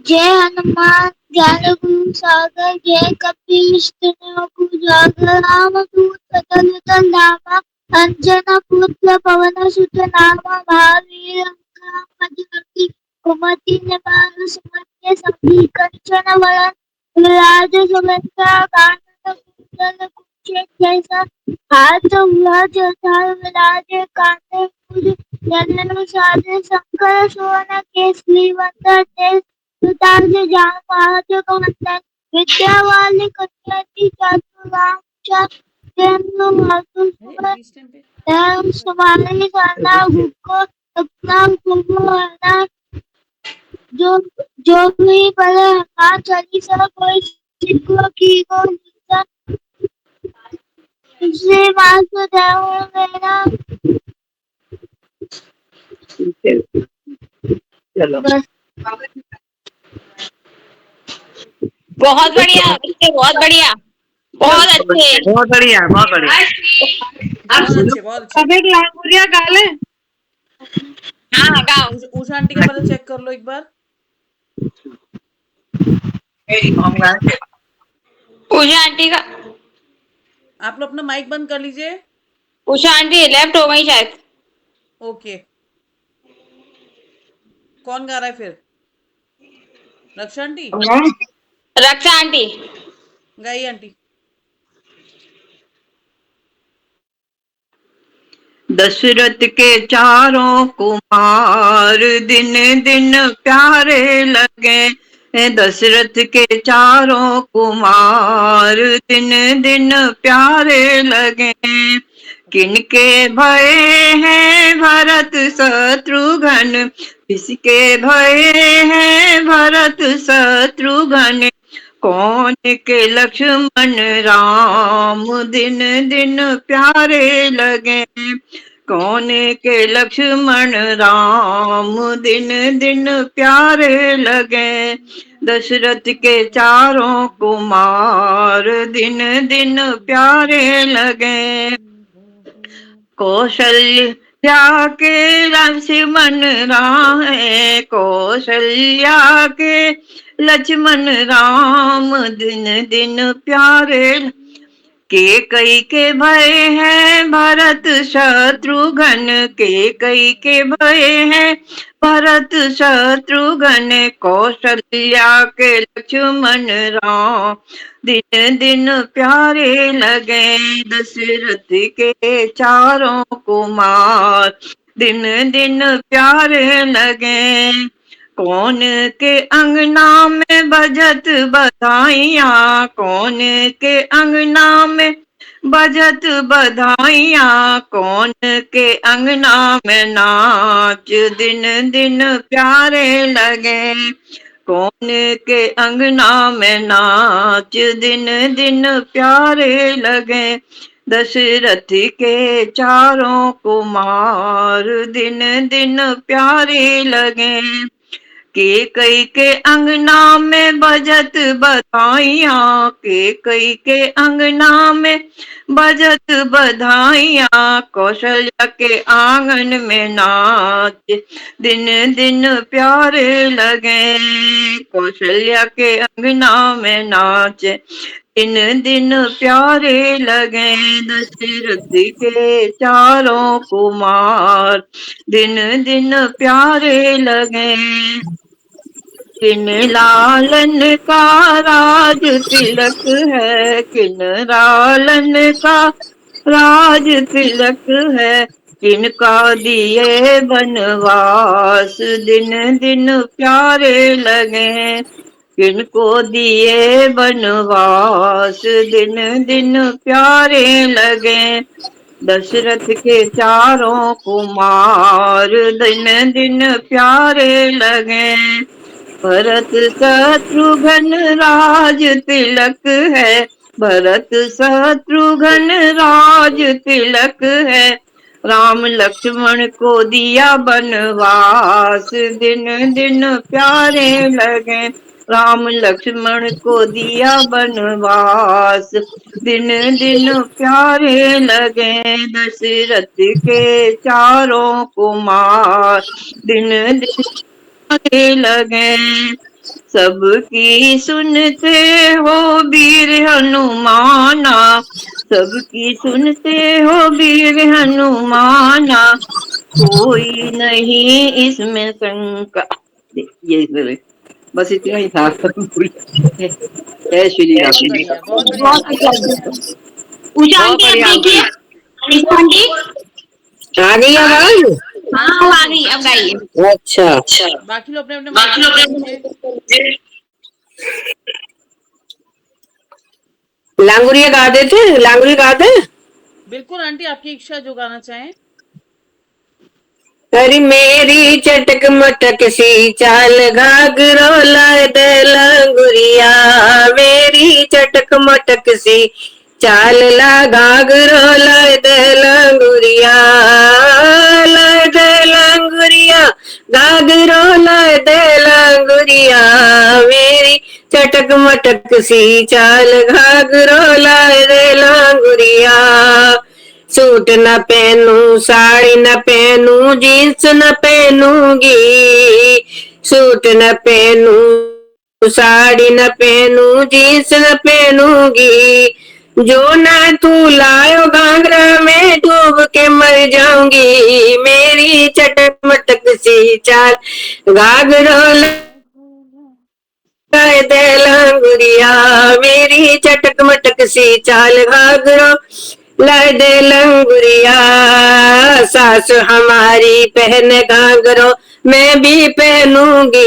जय हनुमान ज्ञान गुण सागर, जय कपीश तिनों उजागर, राम दूत सतत धामा, अंजन पुत्र पवन सुत नामा, महावीर अंजनी कुमति निवार, सुमति सभी कंचन वरण, राज सुमित्रा कानन कुंडल कुंचित जैसा, हाथ हुआ जोधार विराजे, कांधे मूज जनेऊ साजे, शंकर सुवन केसरी वंदन, सुतार जान महाराज को वंदन, विद्या वाली कन्या की चातुर राम जन्म मातु इस टाइम पे धर्म सुमारी साना को अपना कुमार, जो जो भी पढ़े हनुमान चालीसा, कोई सिद्धों की को श्री वासुदेव मेरा। चलो। बहुत बढ़िया बच्चे, बहुत बढ़िया, बहुत अच्छे। बहुत बढ़िया, बहुत बढ़िया। बहुत अच्छे, बहुत अच्छे। अब एक लांगुरिया गा ले। हाँ गाओ। उषा आंटी का पहले चेक कर लो एक बार। उषा आंटी का, आप लोग अपना माइक बंद कर लीजिए। उषा आंटी लेफ्ट हो गई शायद। ओके, कौन गा रहा है फिर? रक्षा आंटी? रक्षा आंटी। गाइए आंटी। दशरथ के चारों कुमार दिन दिन प्यारे लगे, दशरथ के चारों कुमार दिन दिन प्यारे लगे। किनके भये हैं भरत शत्रुघ्न, किसके भये हैं भरत शत्रुघ्न, कौन के लक्ष्मण राम दिन दिन प्यारे लगे, कौन के लक्ष्मण राम दिन दिन प्यारे लगे। दशरथ के चारों कुमार दिन दिन प्यारे लगे। कौशल्या के लक्ष्मण राहे, कौशल्या के लक्ष्मण राम दिन दिन प्यारे, के कई के भय हैं भरत शत्रुघ्न, के कई के भय हैं भरत शत्रुघ्न, कौशल्या के लक्ष्मण राम दिन दिन प्यारे लगे। दशरथ के चारों कुमार दिन दिन प्यारे लगे। कौन के अंगना में बजत बधाइयाँ, कौन के अंगना में बजत बधाइयाँ, कौन के अंगना में नाच दिन दिन प्यारे लगे, कौन के अंगना में नाच दिन दिन प्यारे लगे। दशरथ के चारों कुमार दिन दिन प्यारे लगे। के कई के अंगना में बजत बधाइयाँ, के कई के अंगना में बजत बधाइयाँ, कौशल्या के आंगन में नाच दिन दिन प्यारे लगे, कौशल्या के अंगना में नाच दिन दिन प्यारे लगे। दशरथ के चारों कुमार दिन दिन प्यारे लगे। किन लालन का राज तिलक है, किन लालन का राज तिलक है, किनका दिए बनवास दिन दिन प्यारे लगे, किनको दिए बनवास दिन दिन प्यारे लगे। दशरथ के चारों कुमार दिन दिन प्यारे लगे। भरत शत्रुघ्न राज तिलक है, भरत शत्रुघ्न राज तिलक है, राम लक्ष्मण को दिया बनवास दिन दिन प्यारे लगे, राम लक्ष्मण को दिया बनवास दिन दिन प्यारे लगे। दशरथ के चारों कुमार दिन दिन प्यारे लगे। सबकी सुनते हो वीर हनुमाना, सबकी सुनते हो वीर हनुमाना, कोई नहीं इसमें शंका। ये बस इतना ही था। जय श्री राम बहुत जी। बढ़िया, बहुत बढ़िया बहुत आंटी, बहुत बढ़िया। उषा बहुत आंटी अब बढ़िया देखिए, उषा आंटी। आ गई आवाज। हाँ अब आ गई, अब गाइए। अच्छा, बाकी लोग अपने अपने माइक बंद कर लीजिए। लांगुरिया गा देते, लांगुरी गा दे। बिल्कुल आंटी, आपकी इच्छा जो गाना चाहें। अरे मेरी चटक मटक सी चाल घाघरो लाए दे लांगुरिया, मेरी चटक मटक सी चाल ला घाघरो लाए दे लांगुरिया, लाए दे लांगुरिया, घाघरो लाए दे लांगुरिया, मेरी चटक चटक मटक सी चाल घाघरो लाए दे लांगुरिया सूट न पहनू साड़ी न पहनू जींस न पहनूंगी सूट न पहनू साड़ी न पहनू जींस न पहनूंगी जो ना तू लायो घाघरा में डूब के मर जाऊंगी मेरी चटक मटक सी चाल घाघरो लाए दे लांगुरिया मेरी चटक मटक सी चाल घाघरो लाए दे लंगुरिया सास हमारी पहन घाघरो मैं भी पहनूंगी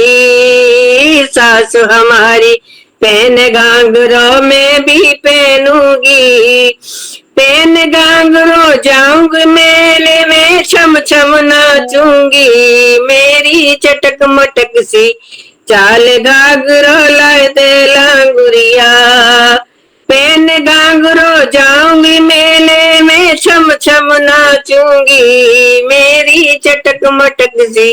सास हमारी पहन घाघरो मैं भी पहनूंगी पहन घाघरो जाऊंगी मेले में छम छम नाचूंगी मेरी चटक मटक सी चाल घाघरो लाए दे लांगुरिया पहन घाघरो जाऊंगी मेले में छम छम नाचूंगी मेरी चटक मटक सी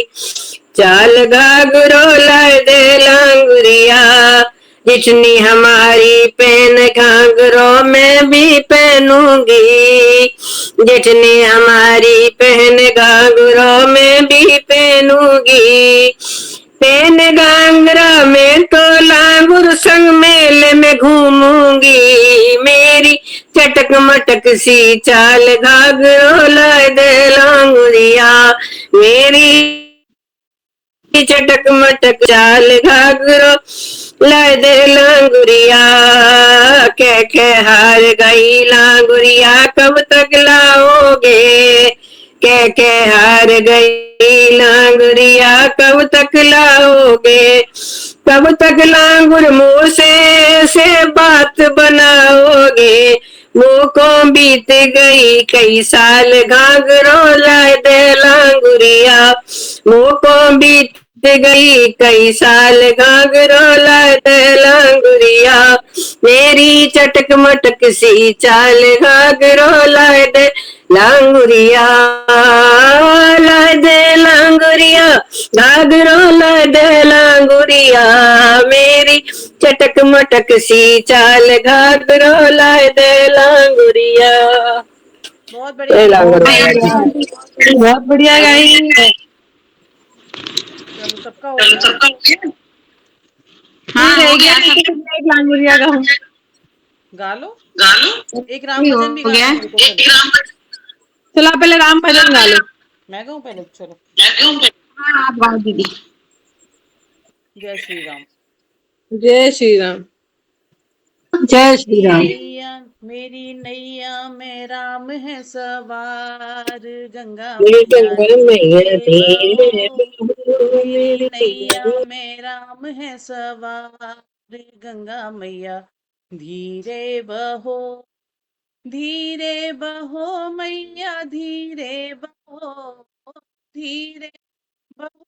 चाल घाघरो लाए दे लांगुरिया जितनी हमारी पहन घाघरो मैं भी पहनूंगी जितनी हमारी पहन घाघरो मैं भी पहनूंगी पहन घाघरा में तो लांगुर संग मेले में घूमूंगी मेरी चटक मटक सी चाल घाघरो लाए दे लांगुरिया मेरी चटक मटक चाल घाघरो लाए दे लांगुरिया के हार गई लांगुरिया कब तक लाओगे के हार गई लांगुरिया कब तक लाओगे कब तक लांगुर मुंह से बात बनाओगे वो को बीत गई कई साल घाघरो लाए दे लांगुरिया वो को बीत गई कई साल घाघरो लाए दे लांगुरिया मेरी चटक मटक सी चाल घाघरो लाए दे लांगुरिया लाए दे लांगुरिया घाघरो लाए दे लांगुरिया मेरी चटक मटक सी चाल घाघरो लाए दे लांगुरिया बहुत बढ़िया बहुत बढ़िया गाई चलो सबका हो गया हाँ हो गया लांगुरिया का गा लो एक राम भजन भी हो गया गाना मेरे को पहले। चलो पहले राम भजन गा लो मैं गाऊं पहले चलो हाँ आप गाओ दीदी जय श्री राम जय श्री राम जय श्री राम मेरी नैया में राम है सवार गंगा मैया धीरे बहो मेरी नैया में राम है सवार गंगा मैया धीरे बहो मैया धीरे बहो धीरे बहो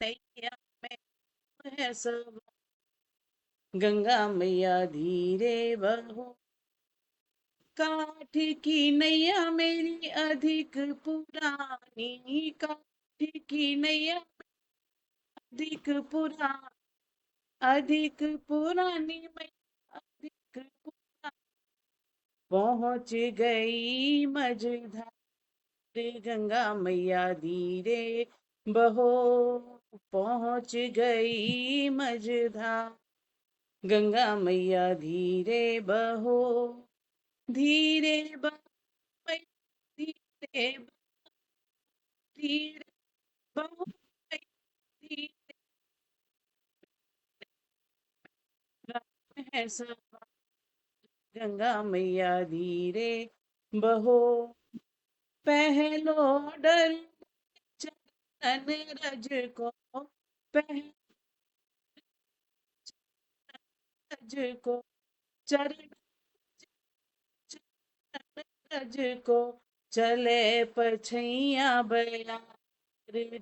नैया में है सवार गंगा मैया धीरे बहो काठ की नैया मेरी अधिक पुरानी काठ की नैया अधिक पुरानी मैया अधिक पुरानी पहुंच गई मझधार गंगा मैया धीरे बहो पहुंच गई मझधार गंगा मैया धीरे बहो धीरे बहो धीरे बहो है सब गंगा मैया धीरे बहो पहलो डर चरण रज को चरण रज को चले पछैया बया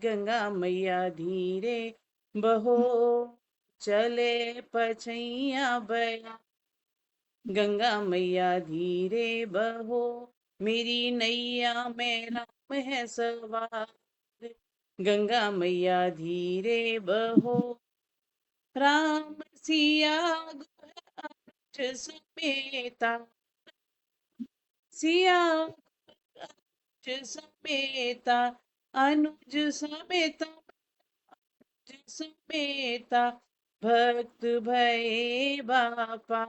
गंगा मैया धीरे बहो चले पछैया बया गंगा मैया धीरे बहो मेरी नैया में राम है सवार गंगा मैया धीरे बहो, राम सिया गुरु समेता, सिया गुरु समेता, अनुज समेता, समेता, भक्त भये बापा,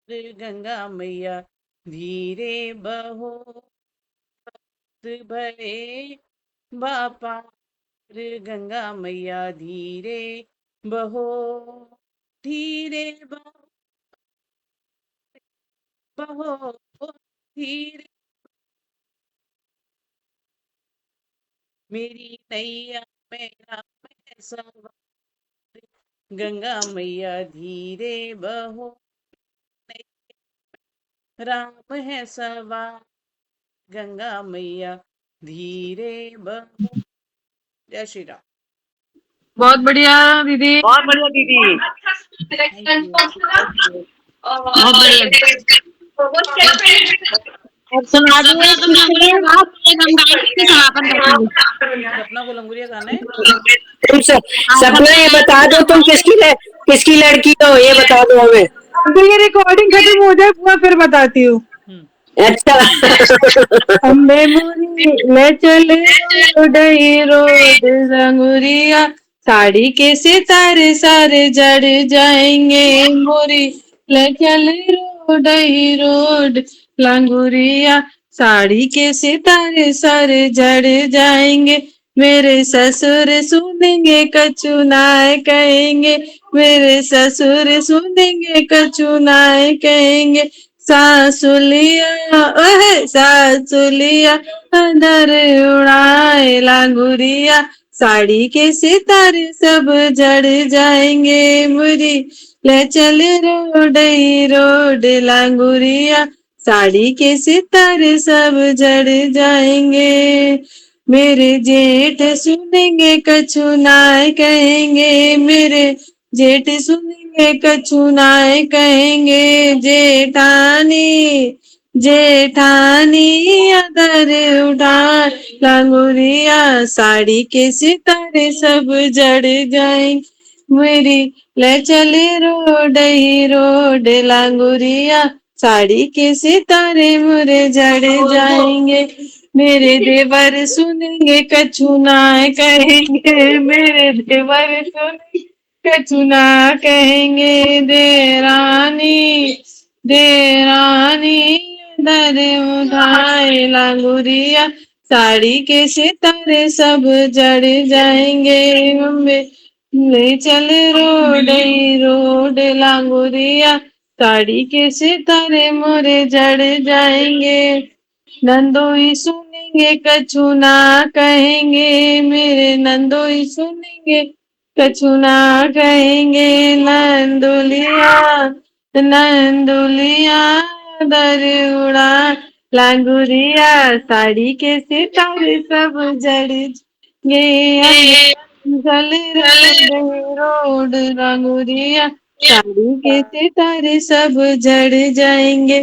गंगा मैया धीरे बहो, भक्त भये बापा, गंगा मैया धीरे बहो, धीरे बहो, धीरे, मेरी नैया मेरा मैं सवार, गंगा मैया धीरे बहो, राम है सवार, गंगा मैया धीरे बहो। जय श्री राम। बहुत बढ़िया दीदी, बहुत बढ़िया दीदी, बहुत बढ़िया। सुना दिए समापन करेंगे। सपना को लंगुरिया गाना है। तुम सपना ये बता दो तुम किसकी लड़की हो, ये बता दो हमें। तो ये रिकॉर्डिंग खत्म हो जाए पूरा फिर बताती हूँ। अच्छा अम्बे मोरी ले चले रोडई रोड रंगुरिया, साड़ी के सितारे सारे जड़ जाएंगे, मोरी ले चले रोडई रोड लंगुरिया, साड़ी के सितारे सारे जड़ जाएंगे, मेरे ससुर सुनेंगे कचुनाए कहेंगे, मेरे ससुर सुनेंगे कचुनाए कहेंगे, सासुलिया ओहे सासुलिया अंदर उड़ाए लांगुरिया, साड़ी के सितारे सब जड़ जाएंगे, मुरी ले चल रोडई रोड लांगुरिया, साड़ी के सितारे सब जड़ जाएंगे, मेरे जेठ सुनेंगे कछुनाए कहेंगे, मेरे जेठ सुनेंगे कछुनाए कहेंगे, जेठानी जेठानी अदर उठा लांगुरिया, साड़ी के सितारे सब जड़ जाएंगे, मेरी ले चले रोडई रोड लांगुरिया, साड़ी के सितारे मुरे जड़ जाएंगे, मेरे देवर सुनेंगे कछुनाए कहेंगे, मेरे देवर सुनेंगे कछुना कहेंगे, देरानी दर उठाए लांगुरिया, साड़ी के सितारे सब जड़ जाएंगे, ले चल रोडई रोड लांगुरिया, साड़ी के सितारे मोरे जड़ जाएंगे, नंदोई सुनेंगे कछुना कहेंगे, मेरे नंदोई सुनेंगे कछुना कहेंगे, नंदुलिया नंदुलिया दर उड़ा लांगुरिया, साड़ी के सितारे सब जड़ गे, चल रोड लांगुरिया, साड़ी के सितारे सब जड़ जाएंगे।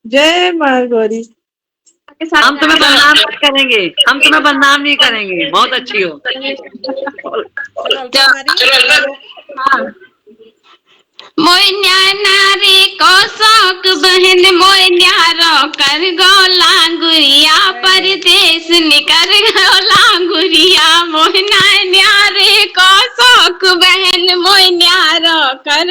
जय माँ गौरी। हम तुम्हें बदनाम नहीं करेंगे, हम तुम्हें बदनाम नहीं करेंगे, बहुत अच्छी हो। चलो अलका हमारी। मोय नारी को शौक बहन, मोय न्यारो कर गो लांगुरिया, परदेश निकर गो लांगुरिया, मोय न्यारे को शौक बहन, मोय न्यारो कर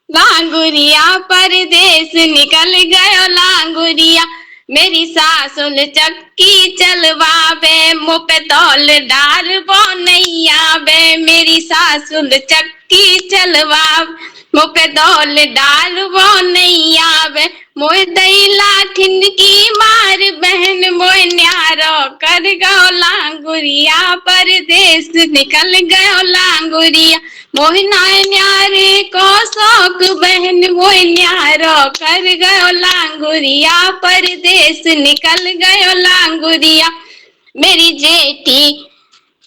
लांगुरिया, परदेश निकल गयो लांगुरिया, मेरी सासुल चक्की चलवावे, मुँह पे तौल डार वो नैया बे, मेरी सासुल चक्की चलवा मुँह पे दौल डाल वो नैया बे, मोय दई लाठिन की मार बहन, मोय न्यारो कर गयो लांगुरिया, परदेश निकल गयो लांगुरिया, मोय न्यारे को शौक बहन, मोय न्यारो कर गयो लांगुरिया, परदेश निकल गयो लांगुरिया, मेरी जेठी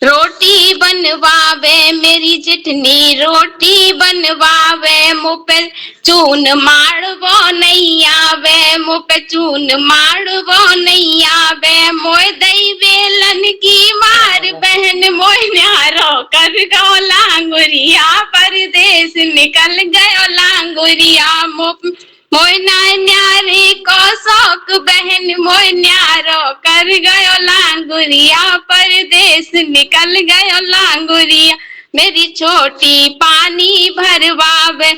रोटी बनवावे मेरी जितनी रोटी बनवावे, मुँह पे चून मारवो नहीं आवे, मुँह पे चून मारवो नहीं आवे। मोय दई बेलन की मार बहन मोय न्यारो कर गो लांगुरिया, परदेश निकल गयो लांगुरिया। मोय न्यारे को शौक बहन मोय न्यारो कर गयो लांगुरिया, परदेश निकल गयो लांगुरिया। मेरी छोटी पानी भरवावे,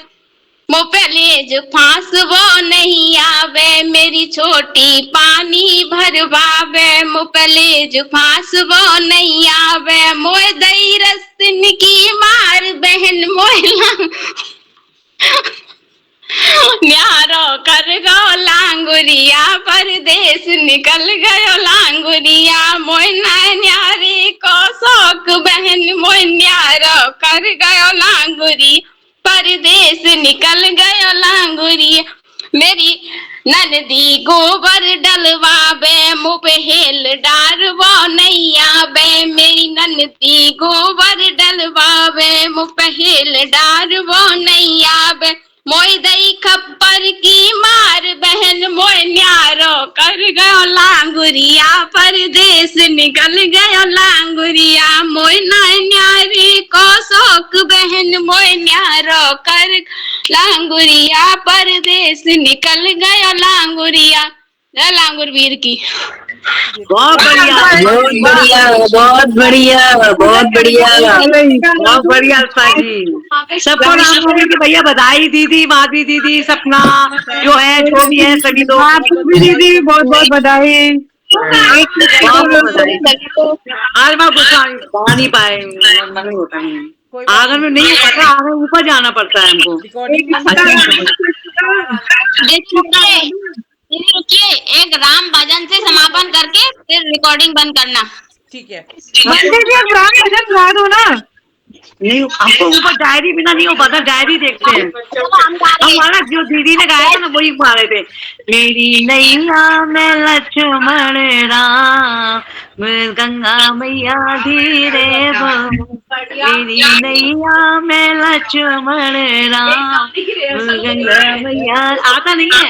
मुँह पे लेज फांस वो नहीं आवे, मेरी छोटी पानी भरवावे, मुँह पे लेज फांस वो नहीं आवे। मोय दई रस्तन की मार बहन मोय न्यारो कर गो लांगुरिया, परदेश निकल गयो लांगुरिया। मोय न्यारी को शौक बहन मोय न्यारो कर गयो लांगुरी, परदेश निकल गयो लांगुरिया। मेरी ननदी गोबर डलवावे, मुँह पे हेल डारवो नहीं आवे, मेरी ननदी गोबर डलवावे, मुँह पे हेल डारवो नहीं आवे। मोय दई खप्पर की मार बहन मोय न्यारो कर गयो लांगुरिया, परदेश निकल गयो लांगुरिया। मोय न्यारी को शौक बहन मोय न्यारो कर लांगुरिया, परदेश निकल गयो लांगुरिया। जय लांगुर वीर की। बहुत बढ़िया, बहुत बढ़िया, बहुत बढ़िया, बहुत बढ़िया। बहुत बढ़िया अल्फा जी। सबको रामनवमी की भैया बधाई दीदी, भाभी दीदी, सपना जो है जो भी है सभी लोग दीदी बहुत बहुत बधाई। बहुत बधाई। आज मैं गुस्सा गा नहीं पाए, मन नहीं होता है। आंगन में नहीं हो पाता, आंगन ऊपर जाना पड़ता है हमको। रिकॉर्डिंग रुकिए, एक राम भजन से समापन करके फिर रिकॉर्डिंग बंद करना। ठीक है। गा दो ना। नहीं, हमको ऊपर डायरी बिना नहीं हो पाता, डायरी देखते हैं हमारा। जो दीदी ने गाया था ना वही गा रहे थे। मेरी नैया में लक्ष्मण राम, गंगा मैया धीरे बहो, मेरी नैया में लक्ष्मण राम, गंगा मैया। आता नहीं है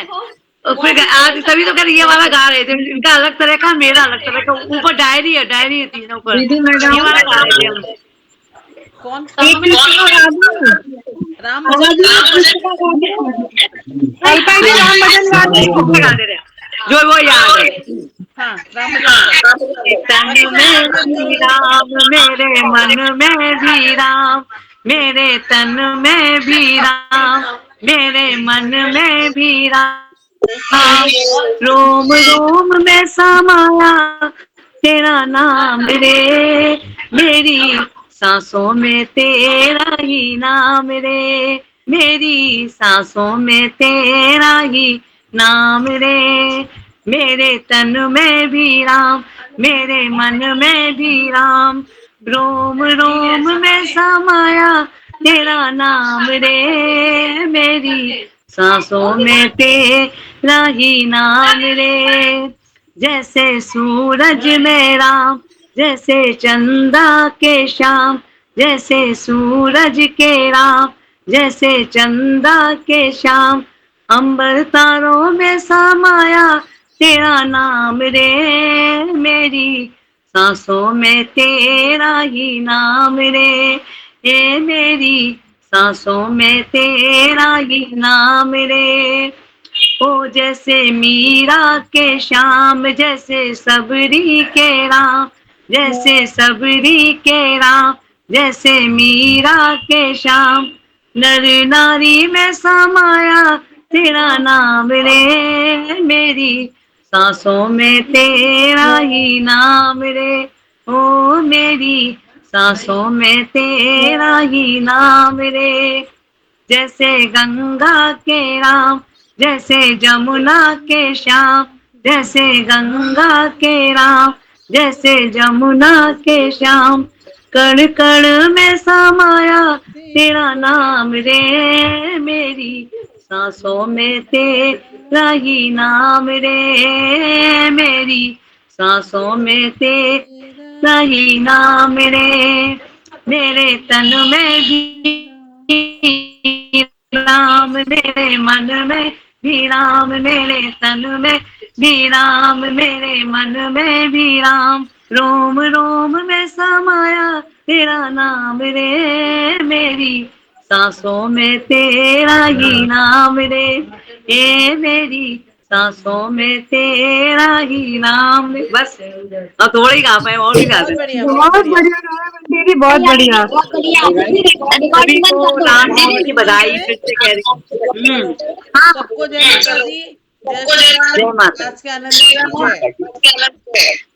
फिर आज तभी तो कर ये वाला गा रहे थे, इनका अलग तरह का मेरा अलग तरह का। ऊपर डायरी है, डायरी है तीनों पर, ये वाला गा रहे थे हम। कौन राम राम भजन गा दे रहे जो वो याद है। हाँ राम भजन तन में भी राम, मेरे मन में भी राम, मेरे तन में भी राम, मेरे मन में भी राम, रोम रोम में समाया तेरा नाम रे, मेरी सांसों में तेरा ही नाम रे, मेरी सांसों में तेरा ही नाम रे। मेरे तन में भी राम, मेरे मन में भी राम, रोम रोम में समाया तेरा नाम रे, मेरी सांसों में तेरा ही नाम रे। जैसे सूरज में राम, जैसे चंदा के श्याम, जैसे सूरज के राम, जैसे चंदा के श्याम, अंबर तारों में समाया तेरा नाम रे, मेरी सांसों में तेरा ही नाम रे, ए मेरी सांसों में तेरा ही नाम रे। ओ जैसे मीरा के श्याम, जैसे सबरी के राम, जैसे सबरी के राम, जैसे मीरा के श्याम, नर नारी में समाया तेरा नाम रे, मेरी सांसों में तेरा ही नाम रे, ओ मेरी सांसों में तेरा ही नाम रे। जैसे गंगा के राम, जैसे जमुना के श्याम, जैसे गंगा के राम, जैसे जमुना के श्याम, कण कण में समाया तेरा नाम रे, मेरी सांसों में तेरा ही नाम रे, मेरी सांसों में तेरा सही नाम रे, मेरे तन में भी राम, मेरे मन में भी राम, मेरे तन में भी राम, मेरे मन में भी राम, रोम रोम में समाया तेरा नाम रे, मेरी सांसों में तेरा ही नाम रे, ये मेरी सांसों में तेरा ही नाम। बस अब थोड़ा ही गा पाए, और भी गा बहुत सकते। बढ़िया, बहुत बहुत बढ़िया। बढ़िया गाया बंटी जी, बहुत बढ़िया। बहुत बढ़िया। सभी को राम सबको जी की हनुमान बधाई जय, फिर से कह रही हूँ। सबको जय माता दी, जय श्री राम। जय माता आज के आनंद की जय।